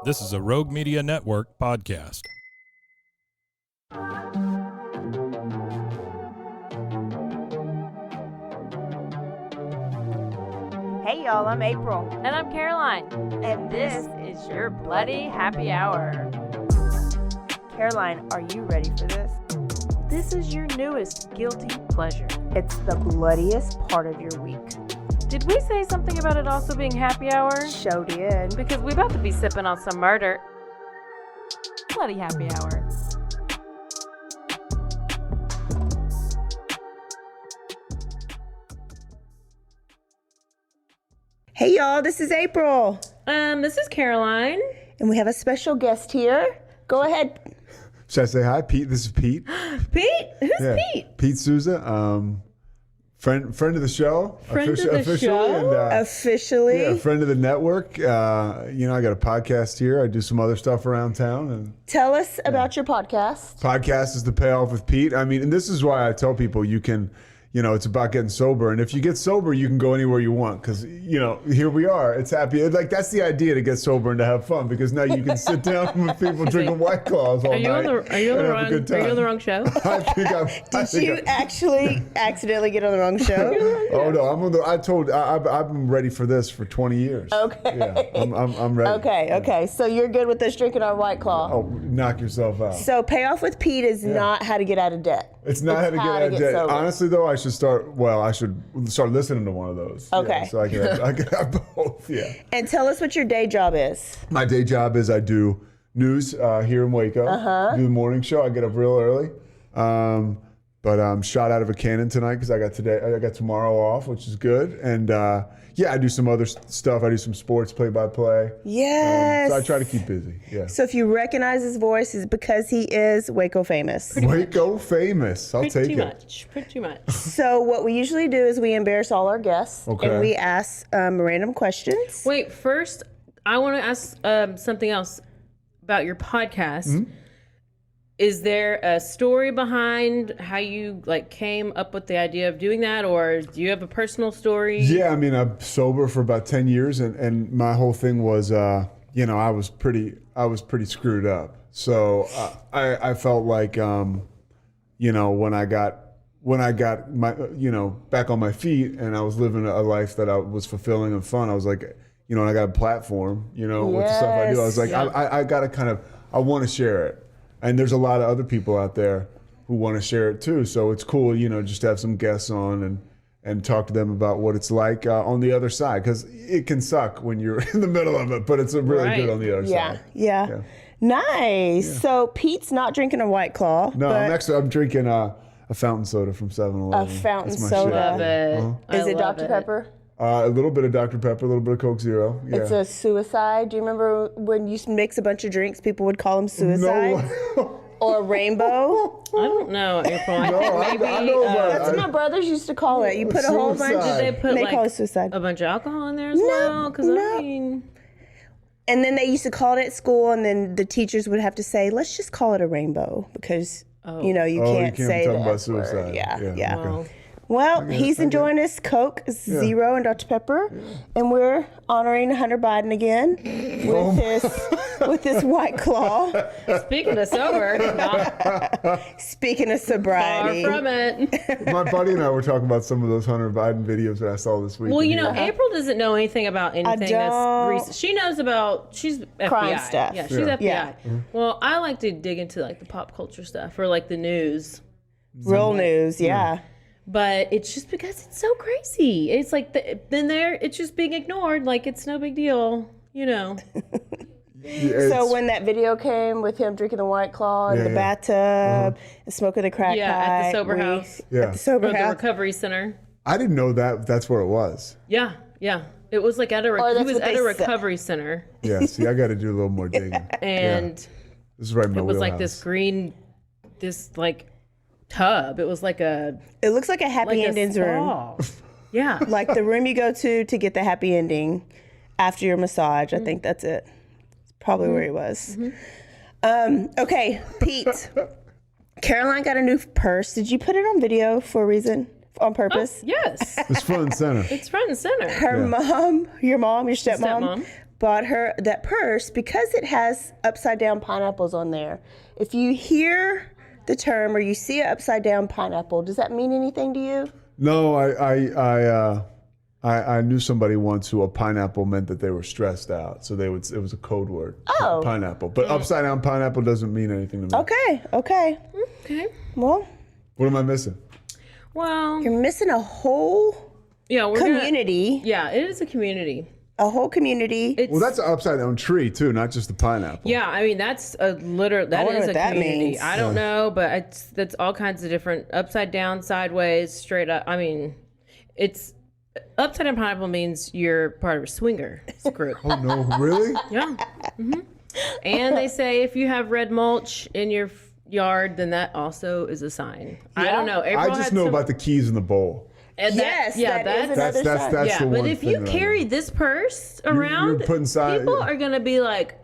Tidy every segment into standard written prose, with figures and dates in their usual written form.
This is a Rogue Media Network podcast. Hey y'all, I'm April. And I'm Caroline. And this is your Bloody Happy Hour. Caroline, are you ready for this? This is your newest guilty pleasure. It's the bloodiest part of your week. Did we say something about it also being happy hour? Show did. Because we're about to be sipping on some murder. Bloody Happy Hour. Hey y'all, this is April. This is Caroline. And we have a special guest here. Go ahead. Should I say hi, Pete? This is Pete. Pete? Who's Pete? Pete Sousa, friend of the show. Officially. Yeah, friend of the network. I got a podcast here. I do some other stuff around town. And tell us about your podcast. Podcast is the Payoff with Pete. I mean, and this is why I tell people you can, it's about getting sober. And if you get sober, you can go anywhere you want because, here we are. It's happy. Like, that's the idea, to get sober and to have fun, because now you can sit down with people drinking White Claws all night. Are you on the wrong show? Did you actually accidentally get on the wrong show? Oh, no. I've been ready for this for 20 years. Okay. Yeah, I'm ready. Okay. So you're good with us drinking our White Claw? Oh, knock yourself out. So Payoff with Pete is not how to get out of debt. It's not how to get out of debt. Sober. Honestly, though, I should start listening to one of those. Okay. Yeah, so I can have both, yeah. And tell us what your day job is. My day job is I do news here in Waco. Do the morning show. I get up real early. But I'm shot out of a cannon tonight because I got tomorrow off, which is good. And I do some other stuff. I do some sports play-by-play. Yes. So I try to keep busy. Yeah. So if you recognize his voice, it's because he is Waco famous. Waco famous. I'll take it. Pretty much. So what we usually do is we embarrass all our guests. Okay. And we ask random questions. Wait, first, I want to ask something else about your podcast. Mm-hmm. Is there a story behind how you came up with the idea of doing that, or do you have a personal story? Yeah, I mean, I'm sober for about 10 years, and my whole thing was, I was pretty screwed up. So I felt like, when I got my, back on my feet, and I was living a life that I was fulfilling and fun, I was like, and I got a platform, with the stuff I do. I was like, I gotta I want to share it. And there's a lot of other people out there who want to share it too. So it's cool, just to have some guests on and talk to them about what it's like on the other side. Because it can suck when you're in the middle of it, but it's really good on the other side. Yeah. Nice. Yeah. So Pete's not drinking a White Claw. No, I'm drinking a fountain soda from 7-Eleven. A fountain soda. Love it. Uh-huh. Is it Dr. Pepper? A little bit of Dr. Pepper, a little bit of Coke Zero. Yeah. It's a suicide. Do you remember when you used to mix a bunch of drinks, people would call them suicides? No. Or a rainbow? I don't know, April. I know that's what my brothers used to call it. You put a whole bunch. Did they call it suicide. A bunch of alcohol in there as well? Because And then they used to call it at school, and then the teachers would have to say, "Let's just call it a rainbow," because you can't say that. About suicide. Yeah. Okay. Well, he's enjoying his Coke Zero and Dr. Pepper, and we're honoring Hunter Biden again with his White Claw. Speaking of sober, Speaking of sobriety, far from it. My buddy and I were talking about some of those Hunter Biden videos that I saw this week. Well, April doesn't know anything about anything that's recent. She knows she's FBI. Crime stuff. Yeah, she's FBI. Yeah. Well, I like to dig into the pop culture stuff or the news. Real news, yeah. But it's just because it's so crazy. It's it's just being ignored. It's no big deal, So when that video came with him drinking the White Claw in the bathtub and smoking the crack pipe. At the sober house. At the sober house. The recovery center. I didn't know that's what it was. Yeah. It was at a recovery center. Yeah, see, I got to do a little more digging. And this is right in my wheelhouse. It was this green, tub. It was it looks like a happy endings room. Yeah. Like the room you go to get the happy ending after your massage. I think that's it. It's probably where he was. Okay, Pete. Caroline got a new purse. Did you put it on video for a reason? On purpose? Yes. It's front and center. It's front and center. Her mom, your stepmom, bought her that purse because it has upside down pineapples on there. If you hear the term or you see an upside down pineapple, does that mean anything to you? No, I knew somebody once who a pineapple meant that they were stressed out, so it was a code word. Oh. Pineapple, but upside down pineapple doesn't mean anything to me. Okay. Well, What am I missing? Well, you're missing a whole yeah, community. Yeah, it is a community. A whole community. Well, that's an upside down tree too, not just the pineapple. Yeah, I mean that's a literal. That wonder is what a that community. means. I don't know, but that's all kinds of different upside down, sideways, straight up. I mean, it's upside down pineapple means you're part of a swinger group. Oh no, really? Yeah. And they say if you have red mulch in your yard, then that also is a sign. I don't know. I just know about the keys in the bowl. And Yes, yeah, that is that's another sign. That's yeah. the one But if thing you that I know. carry this purse around, putting people are gonna be like,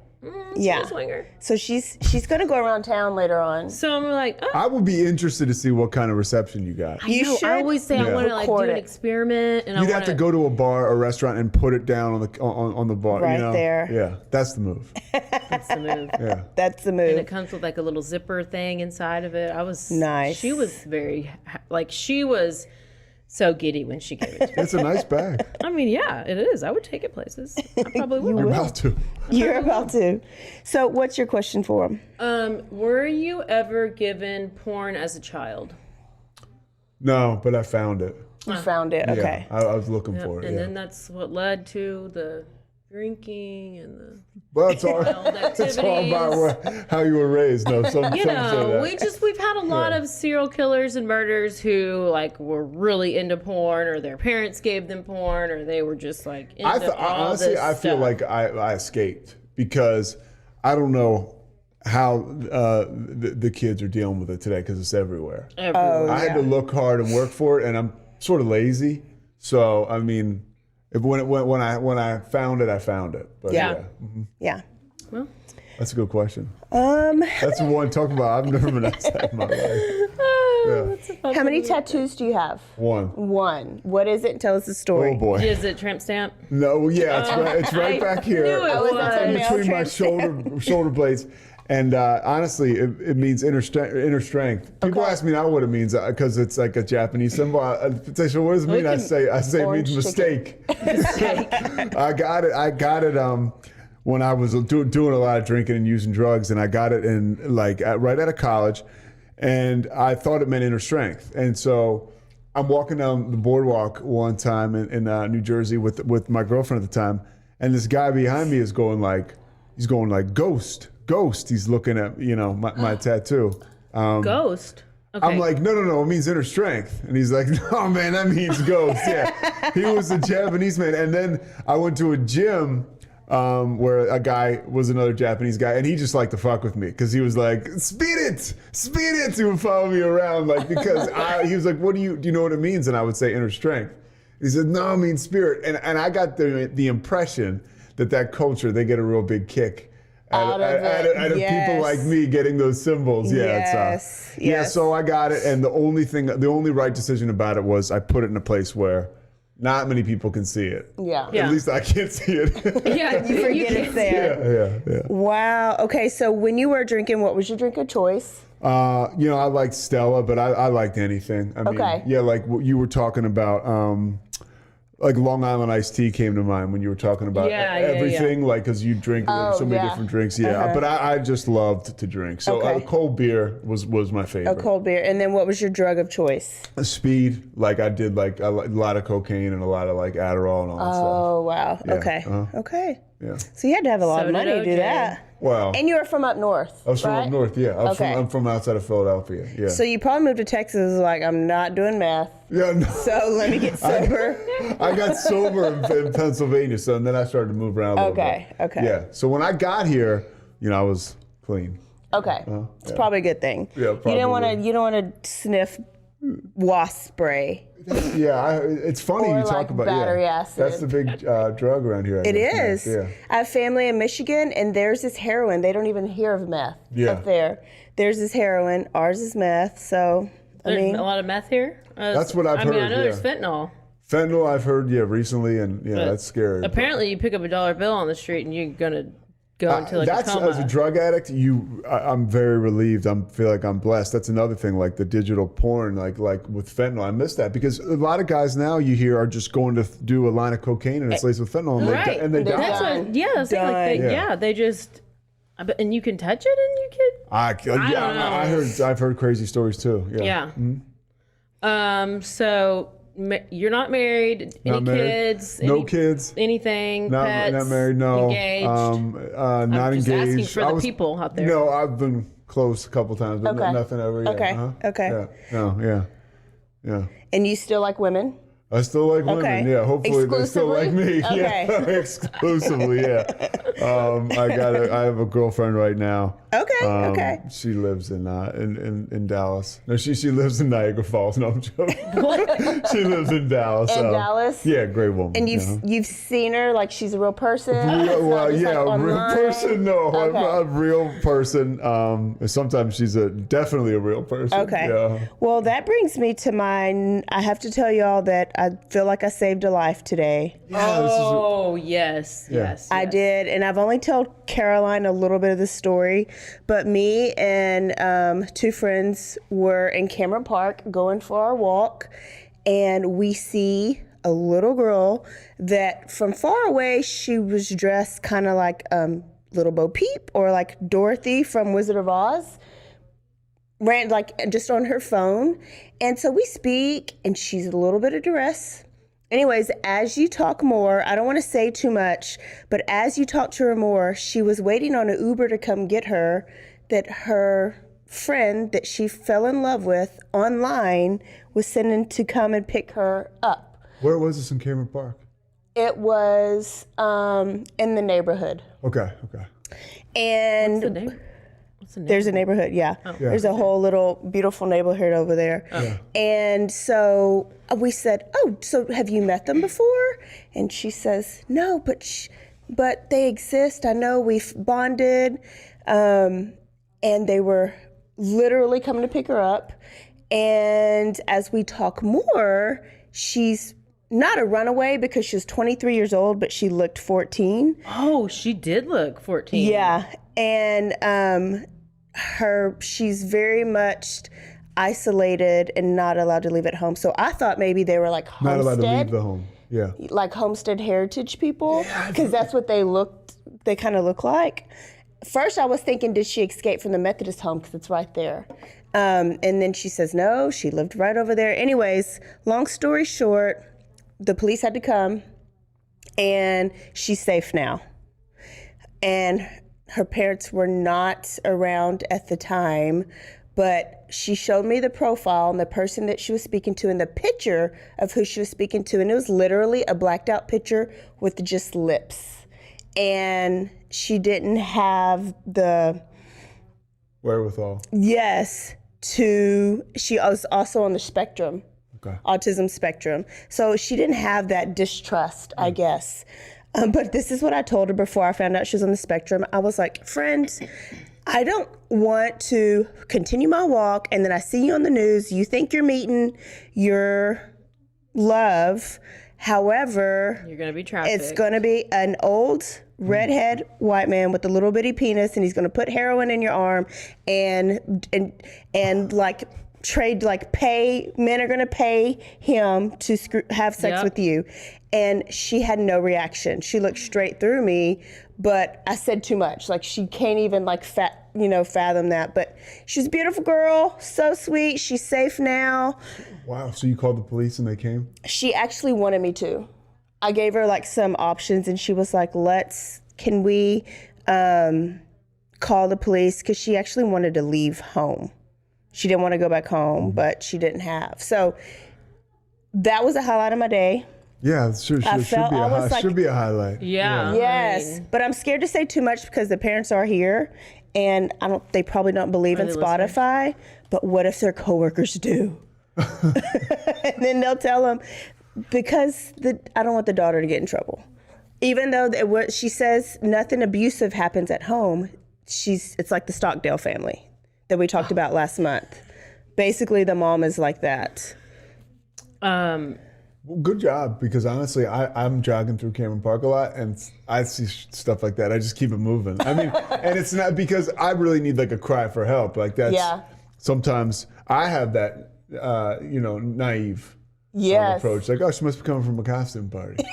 Yeah. a swinger. So she's gonna go around town later on. So I'm like, oh. I would be interested to see what kind of reception you got. You No, should. I always say I want to like do record an it. experiment, and You'd I have want to go to a bar or restaurant and put it down on the bar. Right you know? there. Yeah, that's the move. That's the move. Yeah. That's the And it move. comes with like a little zipper thing inside of it. I was Nice. She was she was so giddy when she gave it to me. It's a nice bag. I mean, yeah, it is. I would take it places. I probably would. You're about to. You're about to. So what's your question for him? Were you ever given porn as a child? No, but I found it. You found it. Okay. Yeah, I was looking for it. And yeah. then that's what led to the drinking and the Well, it's all, wild it's all about activities. how you were raised. No, some You say know, that. we've had a lot of serial killers and murderers who like were really into porn, or their parents gave them porn, or they were just like into all honestly, this I feel stuff. like I escaped because I don't know how the kids are dealing with it today because it's everywhere. Everywhere. I had to look hard and work for it, and I'm sort of lazy. So I mean, when I found it, I found it. But Yeah. Yeah. Well, that's a good question. That's the one talk about. I've never been asked that in my life. Yeah. How many tattoos do you have? One. One. What is it? Tell us the story. Oh boy. is it tramp stamp? No, yeah, it's right back here. knew it was. In Male between my tramp shoulder blades. And honestly, it means inner strength. People ask me now what it means because it's like a Japanese symbol. I say, so what does it mean? I say it Orange means mistake. I got it. When I was doing a lot of drinking and using drugs, and I got it in right out of college, and I thought it meant inner strength. And so I'm walking down the boardwalk one time in New Jersey with my girlfriend at the time, and this guy behind me is going like ghost. He's looking at my tattoo. Ghost. Okay. I'm like, no, it means inner strength. And he's like, no, man, that means ghost. Yeah. He was a Japanese man. And then I went to a gym where a guy was another Japanese guy, and he just liked to fuck with me because he was like, speed it. He would follow me around because he was like, do you know what it means? And I would say inner strength. He said, no, it means spirit. And I got the impression that culture, they get a real big kick out of people like me getting those symbols. Yeah, Yes. so I got it, and the only right decision about it was I put it in a place where not many people can see it. Yeah. Yeah. At least I can't see it. Yeah, You forget it's there. Yeah. Wow. Okay. So when you were drinking, what was your drink of choice? I liked Stella, but I liked anything. I mean, Okay. yeah, like what you were talking about. Like Long Island iced tea came to mind when you were talking about everything, like because you drink so many different drinks. Yeah, but I just loved to drink. So Okay. cold beer was my favorite. A cold beer. And then what was your drug of choice? Speed, like I did a lot of cocaine and a lot of like Adderall and all that stuff. Oh, wow. Yeah, Okay. Okay. Yeah. So you had to have a lot So of did money to do OJ. that. Well, And you were from up north. I was from right? up north. Yeah, I'm from outside of Philadelphia. Yeah. So you probably moved to Texas like, I'm not doing math. Yeah. No. So let me get sober. I got sober in Pennsylvania, so and then I started to move around a little bit. Okay. Yeah. So when I got here, I was clean. Okay. It's probably a good thing. Yeah, You don't want probably. to sniff wasp spray. Yeah, it's funny Or you talk like about battery acid. That's the big drug around here. I It guess. is. Yeah. I have family in Michigan, and theirs is heroin. They don't even hear of meth up there. Theirs is heroin. Ours is meth. So, I There's mean, a lot of meth here. That's what I've I mean, I heard, know there's yeah. fentanyl. Fentanyl, I've heard, recently, and that's scary. Apparently, you pick up a $1 bill on the street and you're gonna go into like a coma. As a drug addict, I'm very relieved. I feel like I'm blessed. That's another thing, like the digital porn, like with fentanyl. I miss that because a lot of guys now you hear are just going to do a line of cocaine and it's laced with fentanyl, and they die. That's they just. And you can touch it, and you can. I've heard crazy stories too. Yeah. Mm-hmm. So you're not married. Any kids? No kids. Anything? Not, pets? Not married. No. Engaged? Not I'm just engaged. asking for the people out there. No, I've been close a couple times, but nothing ever yet. Okay. Okay. Yeah. No. Yeah. And you still like women? I still like women, yeah. Hopefully they still like me. Okay. Yeah, exclusively, yeah. I have a girlfriend right now. Okay. She lives in Dallas. No, she lives in Niagara Falls. No, I'm joking. She lives in Dallas. Dallas? Yeah, great woman. And you've seen her, like she's a real person? A real person. No, a real person. Sometimes she's definitely a real person. Okay. Yeah. Well, that brings me to I have to tell y'all that I feel like I saved a life today. Yeah, yes. I did, and I've only told Caroline a little bit of the story, but me and two friends were in Cameron Park going for our walk, and we see a little girl that from far away, she was dressed kind of like Little Bo Peep or like Dorothy from Wizard of Oz. Ran like just on her phone. And so we speak and she's a little bit of duress. Anyways, as you talk more, I don't want to say too much, but as you talk to her more, she was waiting on an Uber to come get her, that her friend that she fell in love with online was sending to come and pick her up. Where was this in Cameron Park? It was in the neighborhood. Okay. And What's the name? There's a neighborhood, yeah. There's a whole little beautiful neighborhood over there. Yeah. And so we said, so have you met them before? And she says, no, but they exist. I know, we've bonded. And they were literally coming to pick her up. And as we talk more, she's not a runaway because she was 23 years old, but she looked 14. Oh, she did look 14. Yeah. And she's very much isolated and not allowed to leave at home. So I thought maybe they were like homestead. Not allowed to leave the home. Yeah. Like homestead heritage people, because that's what they kind of look like. First I was thinking, did she escape from the Methodist home because it's right there? And then she says, no, she lived right over there. Anyways, long story short, the police had to come and she's safe now. And her parents were not around at the time, but she showed me the profile and the person that she was speaking to and the picture of who she was speaking to. And it was literally a blacked out picture with just lips. And she didn't have the wherewithal. Yes. She was also on the spectrum, autism spectrum. So she didn't have that distrust, I guess. But this is what I told her before I found out she was on the spectrum. I was like, friend, I don't want to continue my walk and then I see you on the news. You think you're meeting your love. However, you're going to be trafficked. It's going to be an old redhead white man with a little bitty penis, and he's going to put heroin in your arm and like trade, like men are going to pay him to have sex with you. And she had no reaction. She looked straight through me, but I said too much. Like she can't even fathom that. But she's a beautiful girl, so sweet. She's safe now. Wow. So you called the police and they came? She actually wanted me to. I gave her like some options and she was like, can we call the police? Because she actually wanted to leave home. She didn't want to go back home, but she didn't have. So that was a highlight of my day. Yeah, sure should be a highlight. Yeah. Yes, but I'm scared to say too much because the parents are here, and they probably don't believe in Spotify. But what if their coworkers do? And then they'll tell them, because I don't want the daughter to get in trouble. Even though she says nothing abusive happens at home, it's like the Stockdale family that we talked about last month. Basically, the mom is like that. Well, good job, because honestly, I'm jogging through Cameron Park a lot, and I see stuff like that. I just keep it moving. I mean, and it's not because I really need like a cry for help. Like that's sometimes I have that, naive approach. Like, oh, she must be coming from a costume party.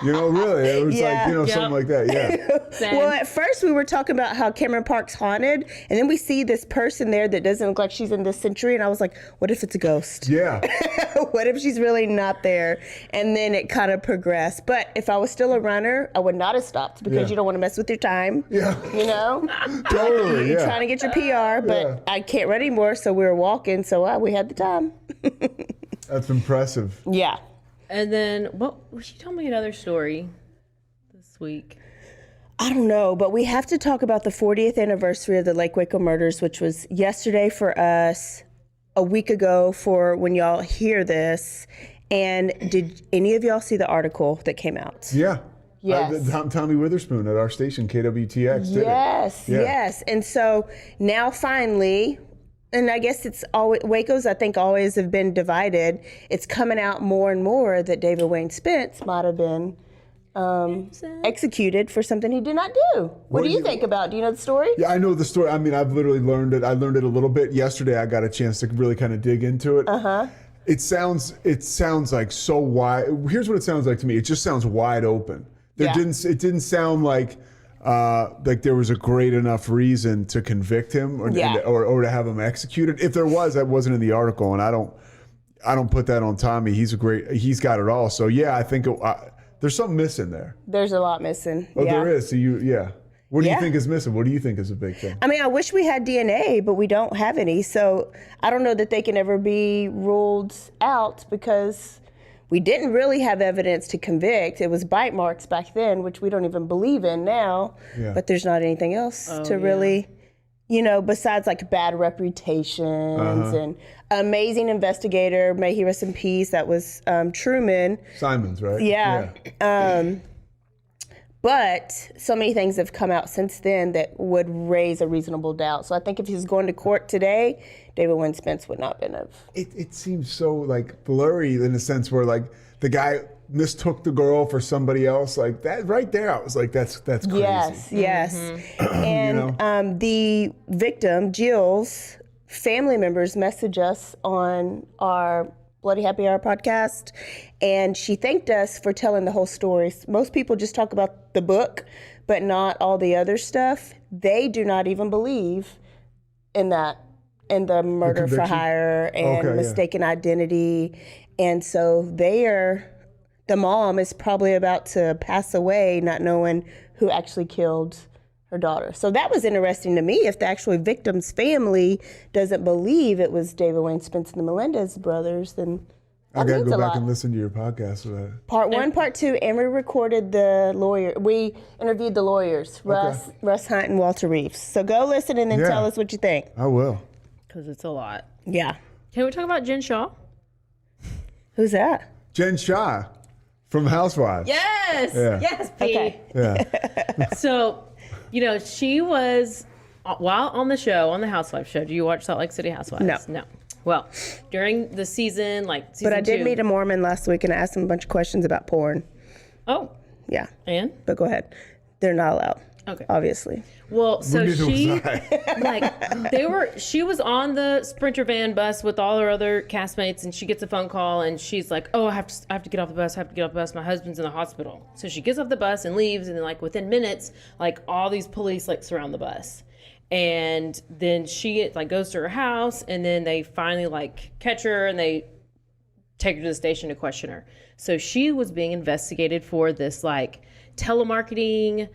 Really, it was like, something like that. Yeah. Well, at first we were talking about how Cameron Park's haunted, and then we see this person there that doesn't look like she's in this century, and I was like, what if it's a ghost? Yeah. What if she's really not there? And then it kind of progressed. But if I was still a runner, I would not have stopped, because you don't want to mess with your time. Yeah. Totally. You're trying to get your PR, but I can't run anymore, so we were walking, so we had the time. That's impressive. Yeah. And then, she told me another story this week. I don't know, but we have to talk about the 40th anniversary of the Lake Waco murders, which was yesterday for us, a week ago for when y'all hear this. And did any of y'all see the article that came out? Yeah. Yes. Tommy Witherspoon at our station, KWTX, did it. Yes. And so now finally, and I guess it's always, Waco's, I think, always have been divided. It's coming out more and more that David Wayne Spence might have been executed for something he did not do. What do you think about? Do you know the story? Yeah, I know the story. I mean, I've literally learned it. I learned it a little bit yesterday. I got a chance to really kind of dig into it. It sounds like so wide. Here's what it sounds like to me. It just sounds wide open. It didn't sound like there was a great enough reason to convict him or to have him executed. If there was, that wasn't in the article, and I don't put that on Tommy. He's he's got it all. So yeah, I think there's something missing there. There's a lot missing. Oh, there is. So what do you think is missing? What do you think is a big thing? I mean, I wish we had DNA, but we don't have any. So I don't know that they can ever be ruled out, because we didn't really have evidence to convict. It was bite marks back then, which we don't even believe in now. Yeah. But there's not anything else really, besides like bad reputations and amazing investigator, may he rest in peace. That was Truman. Simons, right? Yeah. But so many things have come out since then that would raise a reasonable doubt. So I think if he's going to court today, David Wayne Spence would not have been It seems so like blurry in a sense where like the guy mistook the girl for somebody else. Like that right there, I was like, that's crazy. Yes. And the victim, Jill's family members, message us on our Bloody Happy Hour podcast, and she thanked us for telling the whole story. Most people just talk about the book, but not all the other stuff. They do not even believe in that, in the murder for hire and mistaken identity. And so the mom is probably about to pass away not knowing who actually killed her daughter. So that was interesting to me. If the actual victim's family doesn't believe it was David Wayne Spence and the Melendez brothers, then I gotta go back and listen to your podcast for that. Part 1, Part 2, and we recorded the lawyer. We interviewed the lawyers, Russ Hunt and Walter Reeves. So go listen and then tell us what you think. I will. Because it's a lot. Yeah. Can we talk about Jen Shaw? Who's that? Jen Shaw from Housewives. Yes. Yeah. Yes, Pete. Okay. Yeah. So, she was, while on the show, on the Housewives show, do you watch Salt Lake City Housewives? No. Well, during the season, season But I did 2, meet a Mormon last week and I asked him a bunch of questions about porn. Oh. Yeah. And? But go ahead. They're not allowed. Okay. Obviously. Well, so she was on the Sprinter van bus with all her other castmates, and she gets a phone call and she's like, oh, I have to get off the bus. My husband's in the hospital. So she gets off the bus and leaves, and then within minutes, all these police surround the bus. And then she goes to her house, and then they finally catch her and they take her to the station to question her. So she was being investigated for this telemarketing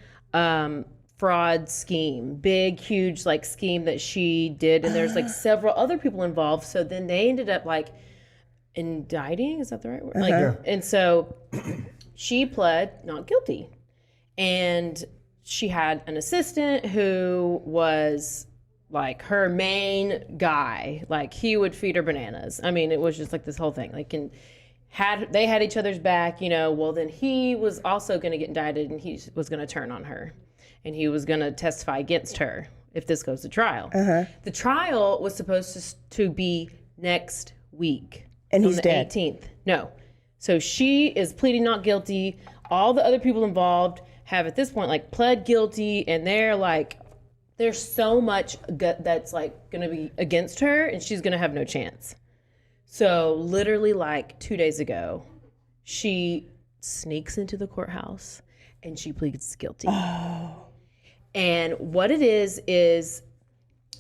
fraud scheme, big, huge scheme that she did, and there's several other people involved. So then they ended up indicting, is that the right word? And so she pled not guilty, and she had an assistant who was her main guy. He would feed her bananas. I mean, it was just this whole thing. They had each other's back, well, then he was also going to get indicted, and he was going to turn on her, and he was going to testify against her if this goes to trial. The trial was supposed to be next week. And he's the dead. 18th. No. So she is pleading not guilty. All the other people involved have at this point like pled guilty, and they're like, there's so much that's like going to be against her, and she's going to have no chance. So literally like 2 days ago, she sneaks into the courthouse and she pleads guilty. Oh. And what it is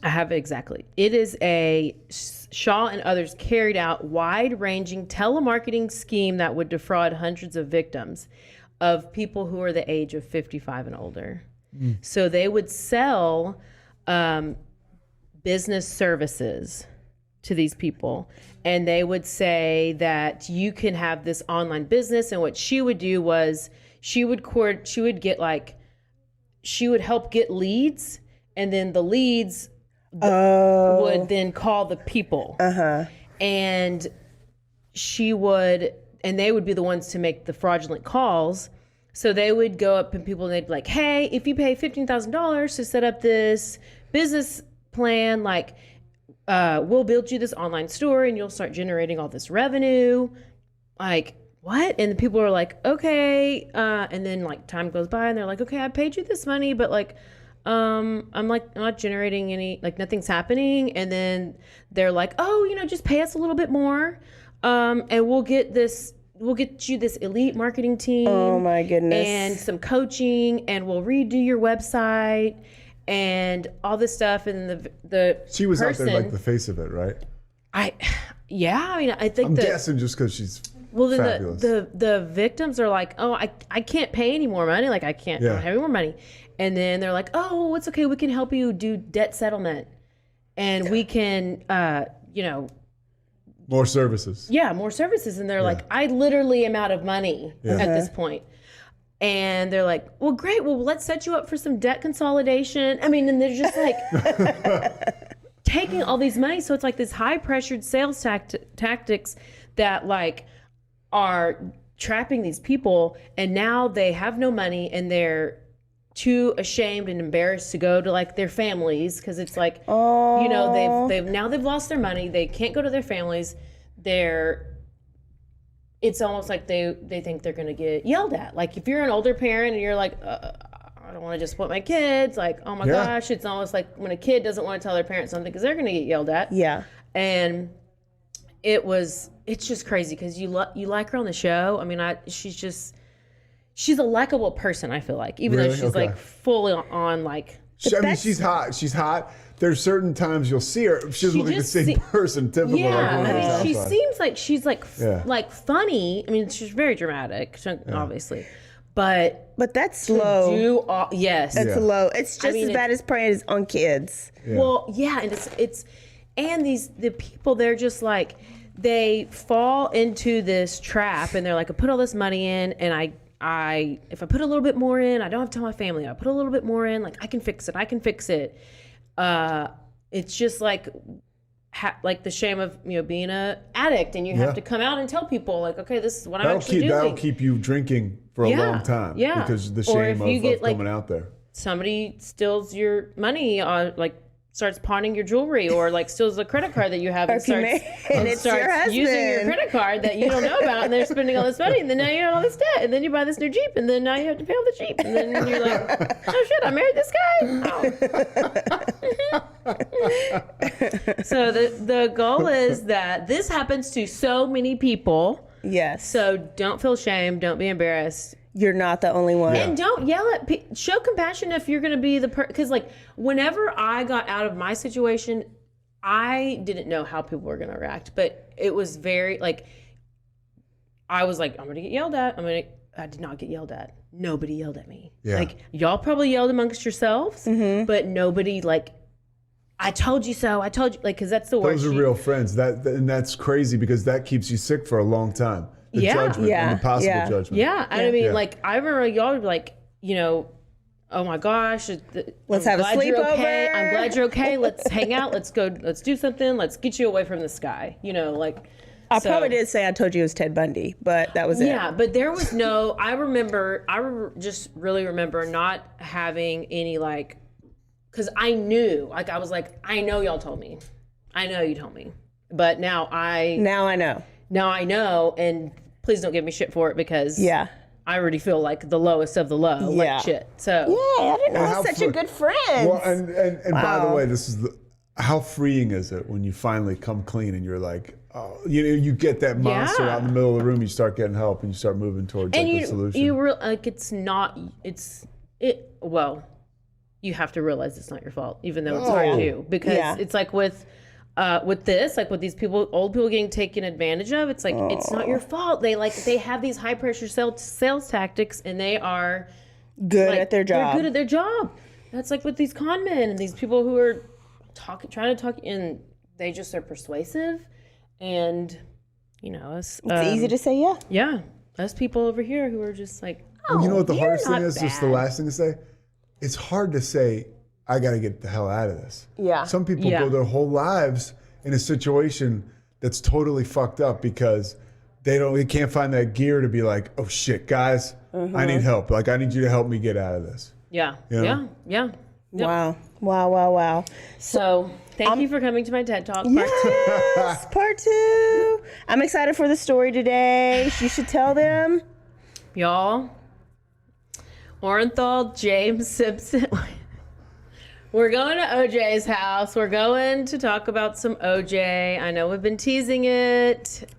I have it exactly. It is a Shaw and others carried out wide-ranging telemarketing scheme that would defraud hundreds of victims of people who are the age of 55 and older. So they would sell business services to these people, and they would say that you can have this online business. And what she would do was she would help get leads, and then the leads would then call the people. And they would be the ones to make the fraudulent calls. So they would go up and people, and they'd be like, hey, if you pay $15,000 to set up this business plan, like, we'll build you this online store and you'll start generating all this revenue. Like, what? And the people are like, okay. And then like time goes by and they're like, okay, I paid you this money, but like, I'm like not generating any, like nothing's happening. And then they're like, oh, just pay us a little bit more. And we'll get you this elite marketing team. Oh my goodness. And some coaching, and we'll redo your website and all this stuff. And the She was person, out there like the face of it, right? I think I'm guessing just because she's fabulous. The victims are like, oh, I can't pay any more money. Like I don't have any more money. And then they're like, oh, it's okay. We can help you do debt settlement, and we can, more services. Yeah, more services. And they're like, I literally am out of money at this point. And they're like, well, great. Well, let's set you up for some debt consolidation. I mean, and they're just like taking all these money. So it's like this high pressured sales tactics that like are trapping these people. And now they have no money and they're too ashamed and embarrassed to go to like their families. Cause it's like, they've lost their money. They can't go to their families. It's almost like they think they're going to get yelled at. Like if you're an older parent and you're like, I don't want to just put my kids, like, oh my gosh, it's almost like when a kid doesn't want to tell their parents something because they're going to get yelled at. Yeah. And it's just crazy because you like her on the show. I mean, she's a likable person, I feel like, even though she's like fully on like. She's hot. She's hot. There's certain times you'll see her. She doesn't look like the same person. Typical. Yeah, I mean, she seems like she's like funny. I mean, she's very dramatic, obviously, but that's low. Yes, it's low. It's just as bad as preying on kids. Yeah. Well, yeah, and and the people, they're just like they fall into this trap, and they're like, I put all this money in, and if I put a little bit more in, I don't have to tell my family. I put a little bit more in, like I can fix it. It's just like the shame of being an addict, and you have to come out and tell people like, okay, this is what I'm actually doing. That'll keep you drinking for a long time. Yeah, because the shame of coming out there. Somebody steals your money, starts pawning your jewelry, or like steals a credit card that you have and starts using your credit card that you don't know about, and they're spending all this money, and then now you have all this debt, and then you buy this new Jeep, and then now you have to pay off the Jeep, and then you're like, oh shit, I married this guy. So the goal is that this happens to so many people. Yes. So don't feel shame. Don't be embarrassed. You're not the only one. And don't yell at show compassion if you're going to be the person. Because like whenever I got out of my situation, I didn't know how people were going to react. But it was very like, I was like, I'm going to get yelled at. I did not get yelled at. Nobody yelled at me. Yeah. Like y'all probably yelled amongst yourselves, but nobody like, I told you so. I told you, like, because that's the word. Those are real friends. And that's crazy because that keeps you sick for a long time. The judgment and the possible judgment. Yeah. I mean, like, I remember y'all would be like, oh my gosh. Let's have a sleepover. Okay. I'm glad you're okay. Let's hang out. Let's go. Let's do something. Let's get you away from this guy. I probably did say I told you it was Ted Bundy, but that was it. Yeah, but there was no, just really remember not having any like, because I knew, like, I was like, I know y'all told me. I know you told me. But now I know. Now I know, and please don't give me shit for it because Yeah. I already feel like the lowest of the low, Yeah. like shit. So Yeah, I didn't know how we're such a good friend. Well, and by the Wow. way, this is how freeing is it when you finally come clean and you're like, oh, you get that monster out in the middle of the room, you start getting help, and you start moving towards and the solution. Well, you have to realize it's not your fault, even though it's hard to, because it's like with this, like with these people, old people getting taken advantage of, it's like, it's not your fault. They have these high pressure sales tactics, and they are good at their job. They're good at their job. That's like with these con men and these people who are trying to talk, and they just are persuasive. And, us. It's easy to say yeah. Yeah. Us people over here who are just like, you know what the you're hardest thing not is? Just the bad. last thing to say? It's hard to say, I got to get the hell out of this. Yeah. Some people go their whole lives in a situation that's totally fucked up because they can't find that gear to be like, oh shit, guys, I need help. Like, I need you to help me get out of this. Yeah. You know? Yeah. Yep. Wow. So thank you for coming to my TED Talk part 2. Yes, part 2. I'm excited for the story today. You should tell them. Y'all, OrenthalJames Simpson. We're going to OJ's house. We're going to talk about some OJ. I know we've been teasing it.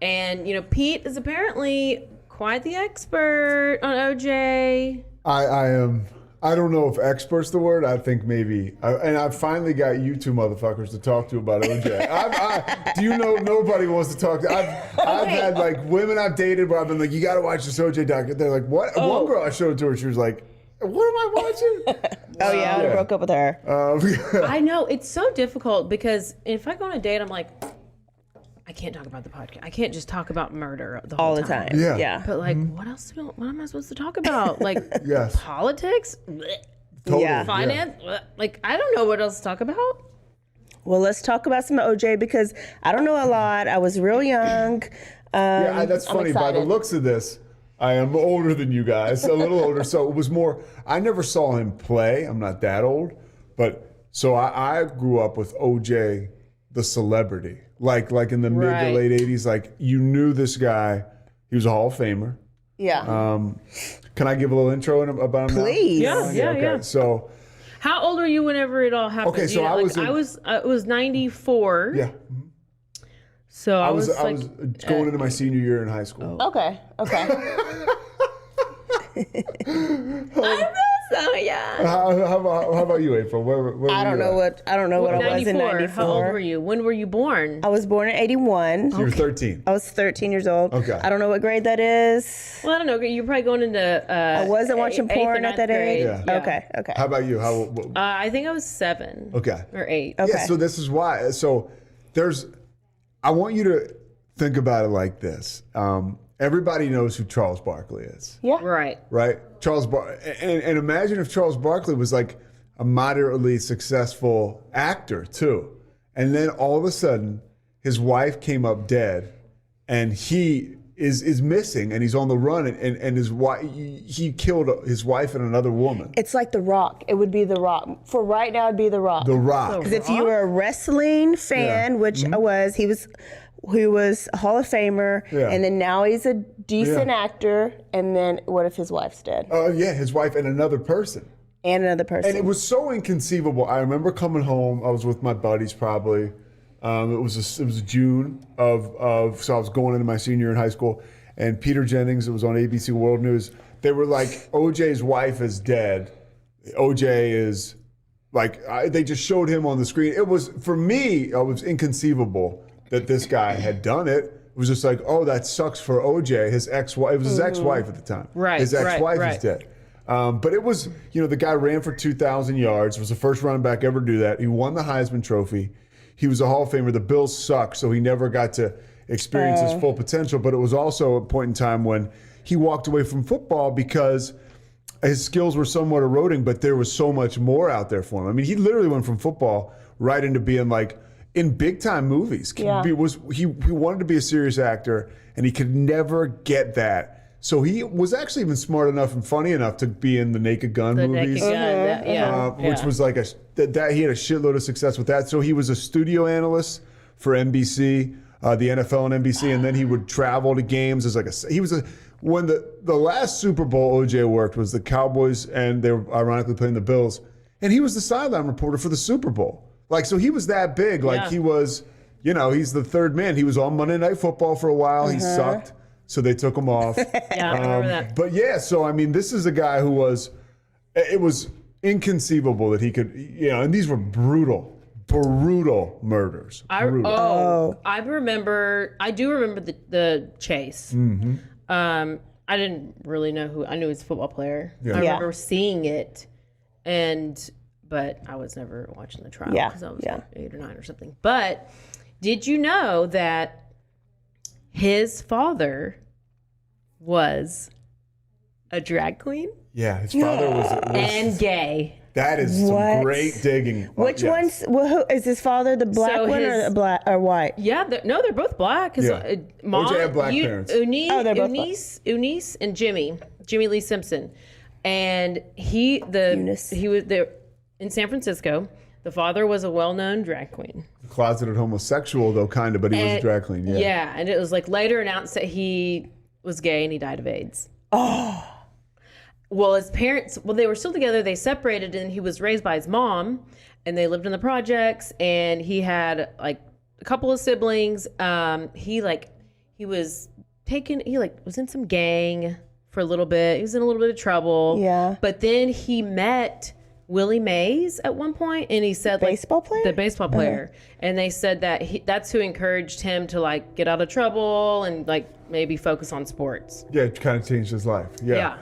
And, Pete is apparently quite the expert on OJ. I am. I don't know if expert's the word. I think maybe. And I've finally got you two motherfuckers to talk to about OJ. Do you know nobody wants to talk to? I've had like women I've dated where I've been like, you got to watch this OJ doc. They're like, what? One girl I showed it to her, she was like, what am I watching? I broke up with her. I know. It's so difficult because if I go on a date, I'm like, I can't talk about the podcast. I can't just talk about murder the whole All the time. Yeah. But like, what am I supposed to talk about? Like Yes. politics? Blech. Totally, Yeah. Finance? Blech. Like, I don't know what else to talk about. Well, let's talk about some OJ because I don't know a lot. I was real young. Yeah, that's I'm funny. By the excited. looks of this, I am older than you guys, a little older. So it was more, I never saw him play. I'm not that old. But so I grew up with OJ, the celebrity. Like in the mid to late 80s, like you knew this guy. He was a Hall of Famer. Yeah. Can I give a little intro about him now? Please. Yeah. So, How old were you whenever it all happened? Okay, so I was 94. yeah. So I was going into my senior year in high school. Okay. So yeah. How about you, April? Where I don't know what I was in 94. How old were you? When were you born? I was born in 81. You were 13. I was 13 years old. Okay. I don't know what grade that is. Well, I don't know. You're probably going into. I wasn't watching porn at that age. Yeah. Okay. How about you? I think I was 7. Okay. Or 8. Okay. Yeah, so this is why. So I want you to think about it like this. Everybody knows who Charles Barkley is. Yeah. Right. Right? And imagine if Charles Barkley was like a moderately successful actor too. And then all of a sudden, his wife came up dead and he is missing and he's on the run and his wife, he killed his wife and another woman. It's like The Rock. It would be The Rock. For right now, it'd be The Rock. The Rock. Because if you were a wrestling fan, which I was, he was a Hall of Famer, and then now he's a decent actor, and then what if his wife's dead? Yeah, his wife and another person. And another person. And it was so inconceivable. I remember coming home. I was with my buddies probably. It was June of so I was going into my senior year in high school, and Peter Jennings, it was on ABC World News. They were like, OJ's wife is dead. OJ is like, they just showed him on the screen. It was, for me, it was inconceivable that this guy had done it. It was just like, oh, that sucks for OJ. His ex-wife, it was his ex-wife at the time. Right, His ex-wife right. is dead. But it was, the guy ran for 2,000 yards. Was the first running back ever to do that. He won the Heisman Trophy. He was a Hall of Famer. The Bills sucked, so he never got to experience his full potential. But it was also a point in time when he walked away from football because his skills were somewhat eroding, but there was so much more out there for him. I mean, he literally went from football right into being like in big time movies. He wanted to be a serious actor, and he could never get that. So he was actually even smart enough and funny enough to be in the Naked Gun movies. Naked Gun, Which was like that he had a shitload of success with that. So he was a studio analyst for NBC. the NFL and NBC, and then he would travel to games as when the last Super Bowl OJ worked was the Cowboys, and they were ironically playing the Bills, and he was the sideline reporter for the Super Bowl. Like, so he was that big. Like he was, he's the third man. He was on Monday Night Football for a while. He sucked, so they took him off. Yeah, I remember that. But yeah, so I mean, this is a guy who it was inconceivable that he could, and these were brutal murders. I do remember the chase. Mm-hmm. I didn't really know who. I knew he was a football player. Yeah. I remember seeing it, but I was never watching the trial because I was like 8 or 9 or something. But did you know that his father was a drag queen? Yeah, his father was and gay. That is some great digging. Which one's? Who is his father? The black one or the black or white? Yeah, they're both black. His mom, OJ had black parents. Eunice and Jimmy Lee Simpson, and he was there in San Francisco. The father was a well-known drag queen. Closeted homosexual though, kind of, but he was a drag queen. Yeah. Yeah, and it was like later announced that he was gay and he died of AIDS. Oh. Well, his parents, they were still together. They separated, and he was raised by his mom, and they lived in the projects. And he had like a couple of siblings. He was in some gang for a little bit. He was in a little bit of trouble. Yeah. But then he met Willie Mays at one point, and he said the baseball player, and they said that that's who encouraged him to like get out of trouble and like maybe focus on sports. Yeah, it kind of changed his life. Yeah.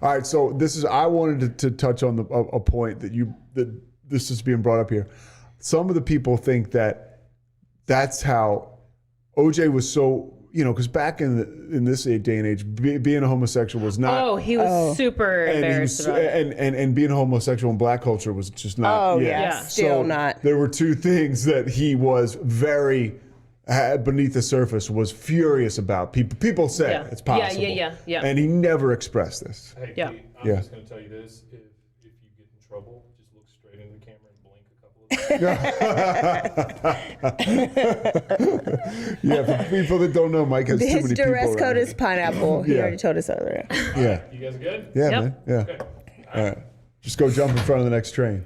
All right, so I wanted to touch on a point that this is being brought up here. Some of the people think that's how OJ was so, because back in this day and age, being a homosexual was not. Oh, he was super embarrassed about it. And being a homosexual in black culture was just not. Oh yeah, still so not. There were two things that he was very beneath the surface was furious about. People say it's possible. Yeah. And he never expressed this. Hey, Yeah. Pete, I'm just going to tell you this. If you get in trouble, just look straight into the camera and blink a couple of times. Yeah, for people that don't know, Mike has too many His people dress around code him. is pineapple. He already told us earlier. Yeah. You guys good? Yeah, Yep. man. Yeah. Okay. All right. Just go jump in front of the next train.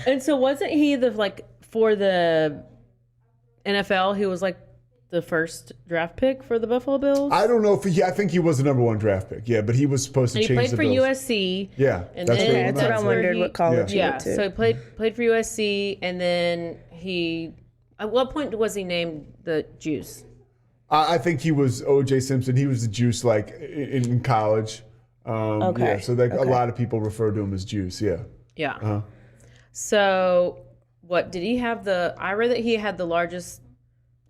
And so wasn't he for the NFL, he was like the first draft pick for the Buffalo Bills? I don't know I think he was the number 1 draft pick. Yeah, but he was supposed to And he change played the for Bills. USC. Yeah, And that's then That's what I wondered what college he Yeah, went to. so he played for USC, and then at what point was he named the Juice? I think he was OJ Simpson. He was the Juice in college. Okay. Yeah, so a lot of people refer to him as Juice. Yeah. Yeah. Uh-huh. So what did he have I read that he had the largest